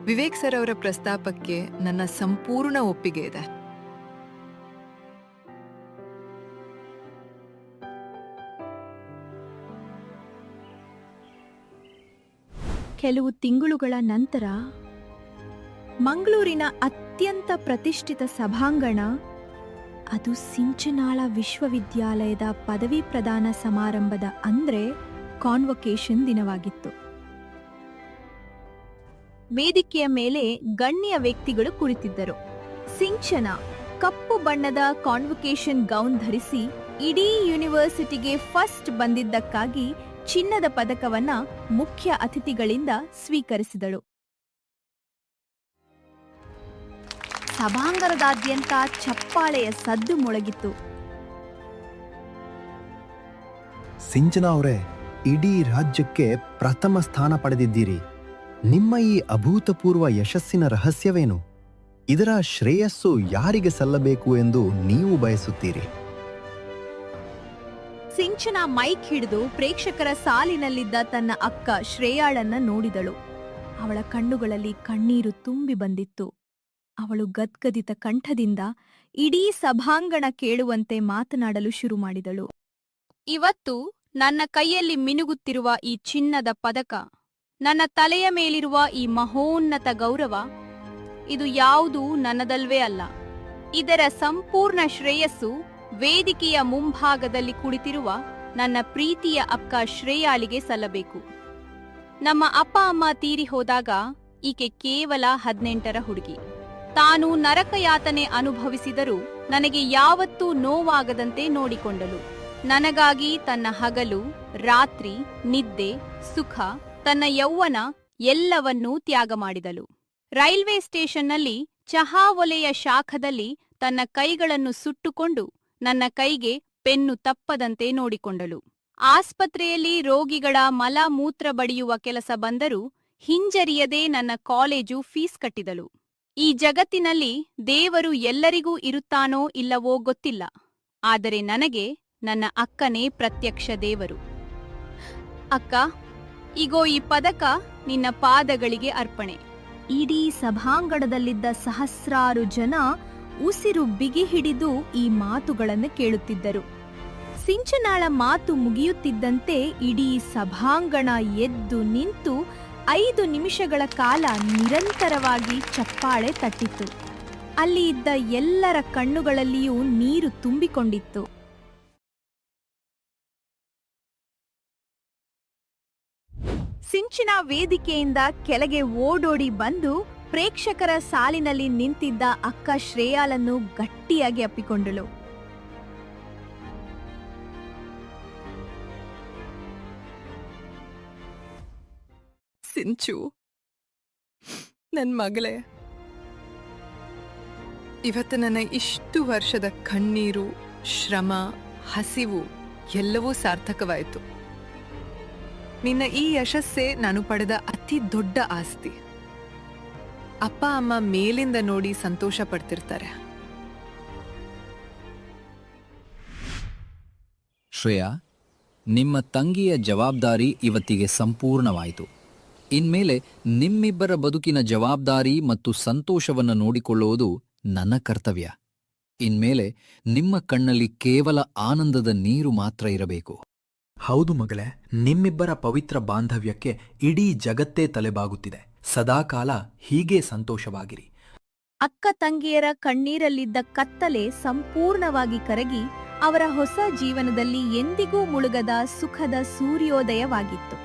Speaker 2: ವಿವೇಕ್ ಸರ್ ಅವರ ಪ್ರಸ್ತಾಪಕ್ಕೆ ನನ್ನ ಸಂಪೂರ್ಣ ಒಪ್ಪಿಗೆ ಇದೆ.
Speaker 1: ಕೆಲವು ತಿಂಗಳುಗಳ ನಂತರ ಮಂಗಳೂರಿನ ಅತ್ಯಂತ ಪ್ರತಿಷ್ಠಿತ ಸಭಾಂಗಣ, ಅದು ಸಿಂಚನಾಳ ವಿಶ್ವವಿದ್ಯಾಲಯದ ಪದವಿ ಪ್ರದಾನ ಸಮಾರಂಭದ ಅಂದ್ರೆ ಕಾನ್ವೊಕೇಶನ್ ದಿನವಾಗಿತ್ತು. ವೇದಿಕೆಯ ಮೇಲೆ ಗಣ್ಯ ವ್ಯಕ್ತಿಗಳು ಕುಳಿತಿದ್ದರು. ಸಿಂಚನ ಕಪ್ಪು ಬಣ್ಣದ ಕಾನ್ವೊಕೇಶನ್ ಗೌನ್ ಧರಿಸಿ ಇಡೀ ಯೂನಿವರ್ಸಿಟಿಗೆ ಫಸ್ಟ್ ಬಂದಿದ್ದಕ್ಕಾಗಿ ಚಿನ್ನದ ಪದಕವನ್ನ ಮುಖ್ಯ ಅತಿಥಿಗಳಿಂದ ಸ್ವೀಕರಿಸಿದಳು. ಸಭಾಂಗಣದಾದ್ಯಂತ ಚಪ್ಪಾಳೆಯ ಸದ್ದು ಮೊಳಗಿತ್ತು.
Speaker 4: ಸಿಂಚನಾ ಅವರೇ, ಇಡೀ ರಾಜ್ಯಕ್ಕೆ ಪ್ರಥಮ ಸ್ಥಾನ ಪಡೆದಿದ್ದೀರಿ. ನಿಮ್ಮ ಈ ಅಭೂತಪೂರ್ವ ಯಶಸ್ಸಿನ ರಹಸ್ಯವೇನು? ಇದರ ಶ್ರೇಯಸ್ಸು ಯಾರಿಗೆ ಸಲ್ಲಬೇಕು ಎಂದು ನೀವು ಬಯಸುತ್ತೀರಿ?
Speaker 1: ಸಿಂಚನ ಮೈಕ್ ಹಿಡಿದು ಪ್ರೇಕ್ಷಕರ ಸಾಲಿನಲ್ಲಿದ್ದ ತನ್ನ ಅಕ್ಕ ಶ್ರೇಯಾಳನ್ನ ನೋಡಿದಳು. ಅವಳ ಕಣ್ಣುಗಳಲ್ಲಿ ಕಣ್ಣೀರು ತುಂಬಿ ಬಂದಿತ್ತು. ಅವಳು ಗದ್ಗದಿತ ಕಂಠದಿಂದ ಇಡೀ ಸಭಾಂಗಣ ಕೇಳುವಂತೆ ಮಾತನಾಡಲು ಶುರು ಮಾಡಿದಳು.
Speaker 3: ಇವತ್ತು ನನ್ನ ಕೈಯಲ್ಲಿ ಮಿನುಗುತ್ತಿರುವ ಈ ಚಿನ್ನದ ಪದಕ, ನನ್ನ ತಲೆಯ ಮೇಲಿರುವ ಈ ಮಹೋನ್ನತ ಗೌರವ, ಇದು ಯಾವುದೂ ನನ್ನದಲ್ವೇ ಅಲ್ಲ. ಇದರ ಸಂಪೂರ್ಣ ಶ್ರೇಯಸ್ಸು ವೇದಿಕೆಯ ಮುಂಭಾಗದಲ್ಲಿ ಕುಳಿತಿರುವ ನನ್ನ ಪ್ರೀತಿಯ ಅಕ್ಕ ಶ್ರೇಯಾಳಿಗೆ ಸಲ್ಲಬೇಕು. ನಮ್ಮ ಅಪ್ಪ ಅಮ್ಮ ತೀರಿ ಹೋದಾಗ ಈಕೆ ಕೇವಲ 18ರ ಹುಡುಗಿ. ತಾನು ನರಕಯಾತನೆ ಅನುಭವಿಸಿದರೂ ನನಗೆ ಯಾವತ್ತೂ ನೋವಾಗದಂತೆ ನೋಡಿಕೊಂಡಳು. ನನಗಾಗಿ ತನ್ನ ಹಗಲು, ರಾತ್ರಿ, ನಿದ್ದೆ, ಸುಖ, ತನ್ನ ಯೌವನ ಎಲ್ಲವನ್ನೂ ತ್ಯಾಗ ಮಾಡಿದಳು. ರೈಲ್ವೆ ಸ್ಟೇಷನ್ನಲ್ಲಿ ಚಹಾ ಒಲೆಯ ಶಾಖದಲ್ಲಿ ತನ್ನ ಕೈಗಳನ್ನು ಸುಟ್ಟುಕೊಂಡು ನನ್ನ ಕೈಗೆ ಪೆನ್ನು ತಪ್ಪದಂತೆ ನೋಡಿಕೊಂಡಳು. ಆಸ್ಪತ್ರೆಯಲ್ಲಿ ರೋಗಿಗಳ ಮಲ ಮೂತ್ರ ಬಡಿಯುವ ಕೆಲಸ ಬಂದರೂ ಹಿಂಜರಿಯದೆ ನನ್ನ ಕಾಲೇಜು ಫೀಸ್ ಕಟ್ಟಿದಳು. ಈ ಜಗತ್ತಿನಲ್ಲಿ ದೇವರು ಎಲ್ಲರಿಗೂ ಇರುತ್ತಾನೋ ಇಲ್ಲವೋ ಗೊತ್ತಿಲ್ಲ, ಆದರೆ ನನಗೆ ನನ್ನ ಅಕ್ಕನೇ ಪ್ರತ್ಯಕ್ಷ ದೇವರು. ಅಕ್ಕ, ಈಗೋ ಈ ಪದಕ ನಿನ್ನ ಪಾದಗಳಿಗೆ ಅರ್ಪಣೆ.
Speaker 1: ಇಡೀ ಸಭಾಂಗಣದಲ್ಲಿದ್ದ ಸಹಸ್ರಾರು ಜನ ಉಸಿರು ಬಿಗಿ ಹಿಡಿದು ಈ ಮಾತುಗಳನ್ನು ಕೇಳುತ್ತಿದ್ದರು. ಸಿಂಚನಾಳ ಮಾತು ಮುಗಿಯುತ್ತಿದ್ದಂತೆ ಇಡೀ ಸಭಾಂಗಣ ಎದ್ದು ನಿಂತು 5 ನಿಮಿಷಗಳ ಕಾಲ ನಿರಂತರವಾಗಿ ಚಪ್ಪಾಳೆ ತಟ್ಟಿತು. ಅಲ್ಲಿ ಇದ್ದ ಎಲ್ಲರ ಕಣ್ಣುಗಳಲ್ಲಿಯೂ ನೀರು ತುಂಬಿಕೊಂಡಿತ್ತು. ಸಿಂಚನ ವೇದಿಕೆಯಿಂದ ಕೆಳಗೆ ಓಡೋಡಿ ಬಂದು ಪ್ರೇಕ್ಷಕರ ಸಾಲಿನಲ್ಲಿ ನಿಂತಿದ್ದ ಅಕ್ಕ ಶ್ರೇಯಾಳನ್ನು ಗಟ್ಟಿಯಾಗಿ ಅಪ್ಪಿಕೊಂಡಳು.
Speaker 2: ಸಿಂಚು, ನನ್ ಮಗಳೇ, ಇವತ್ತು ನನ್ನ ಇಷ್ಟು ವರ್ಷದ ಕಣ್ಣೀರು, ಶ್ರಮ, ಹಸಿವು ಎಲ್ಲವೂ ಸಾರ್ಥಕವಾಯಿತು. ನಿನ್ನ ಈ ಯಶಸ್ಸೇ ನಾನು ಪಡೆದ ಅತಿ ದೊಡ್ಡ ಆಸ್ತಿ. ಅಪ್ಪ ಅಮ್ಮ ಮೇಲಿಂದ ನೋಡಿ ಸಂತೋಷ ಪಡ್ತಿರ್ತಾರೆ.
Speaker 8: ಶ್ರೇಯಾ, ನಿಮ್ಮ ತಂಗಿಯ ಜವಾಬ್ದಾರಿ ಇವತ್ತಿಗೆ ಸಂಪೂರ್ಣವಾಯಿತು. ಇನ್ಮೇಲೆ ನಿಮ್ಮಿಬ್ಬರ ಬದುಕಿನ ಜವಾಬ್ದಾರಿ ಮತ್ತು ಸಂತೋಷವನ್ನು ನೋಡಿಕೊಳ್ಳುವುದು ನನ್ನ ಕರ್ತವ್ಯ. ಇನ್ಮೇಲೆ ನಿಮ್ಮ ಕಣ್ಣಲ್ಲಿ ಕೇವಲ ಆನಂದದ ನೀರು ಮಾತ್ರ ಇರಬೇಕು.
Speaker 7: ಹೌದು ಮಗಳೇ, ನಿಮ್ಮಿಬ್ಬರ ಪವಿತ್ರ ಬಾಂಧವ್ಯಕ್ಕೆ ಇಡೀ ಜಗತ್ತೇ ತಲೆಬಾಗುತ್ತಿದೆ. ಸದಾಕಾಲ ಹೀಗೆ ಸಂತೋಷವಾಗಿರಿ.
Speaker 3: ಅಕ್ಕ ತಂಗಿಯರ ಕಣ್ಣೀರಲ್ಲಿದ್ದ ಕತ್ತಲೆ ಸಂಪೂರ್ಣವಾಗಿ ಕರಗಿ ಅವರ ಹೊಸ ಜೀವನದಲ್ಲಿ ಎಂದಿಗೂ ಮುಳುಗದ ಸುಖದ ಸೂರ್ಯೋದಯವಾಗಿತ್ತು.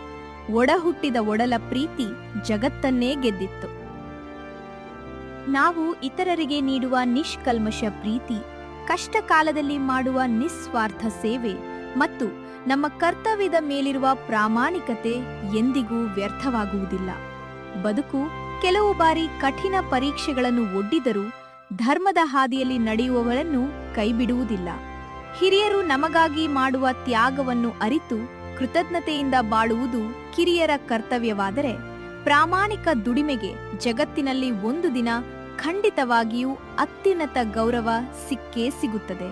Speaker 3: ಒಡಹುಟ್ಟಿದ ಒಡಲ ಪ್ರೀತಿ ಜಗತ್ತನ್ನೇ ಗೆದ್ದಿತ್ತು. ನಾವು ಇತರರಿಗೆ ನೀಡುವ ನಿಷ್ಕಲ್ಮಶ ಪ್ರೀತಿ, ಕಷ್ಟ ಕಾಲದಲ್ಲಿ ಮಾಡುವ ನಿಸ್ವಾರ್ಥ ಸೇವೆ ಮತ್ತು ನಮ್ಮ ಕರ್ತವ್ಯದ ಮೇಲಿರುವ ಪ್ರಾಮಾಣಿಕತೆ ಎಂದಿಗೂ ವ್ಯರ್ಥವಾಗುವುದಿಲ್ಲ. ಬದುಕು ಕೆಲವು ಬಾರಿ ಕಠಿಣ ಪರೀಕ್ಷೆಗಳನ್ನು ಒಡ್ಡಿದರೂ ಧರ್ಮದ ಹಾದಿಯಲ್ಲಿ ನಡೆಯುವವರನ್ನು ಕೈಬಿಡುವುದಿಲ್ಲ. ಹಿರಿಯರು ನಮಗಾಗಿ ಮಾಡುವ ತ್ಯಾಗವನ್ನು ಅರಿತು ಕೃತಜ್ಞತೆಯಿಂದ ಬಾಳುವುದು ಕಿರಿಯರ ಕರ್ತವ್ಯವಾದರೆ, ಪ್ರಾಮಾಣಿಕ ದುಡಿಮೆಗೆ ಜಗತ್ತಿನಲ್ಲಿ ಒಂದು ದಿನ ಖಂಡಿತವಾಗಿಯೂ ಅತ್ಯುನ್ನತ ಗೌರವ ಸಿಕ್ಕೇ ಸಿಗುತ್ತದೆ.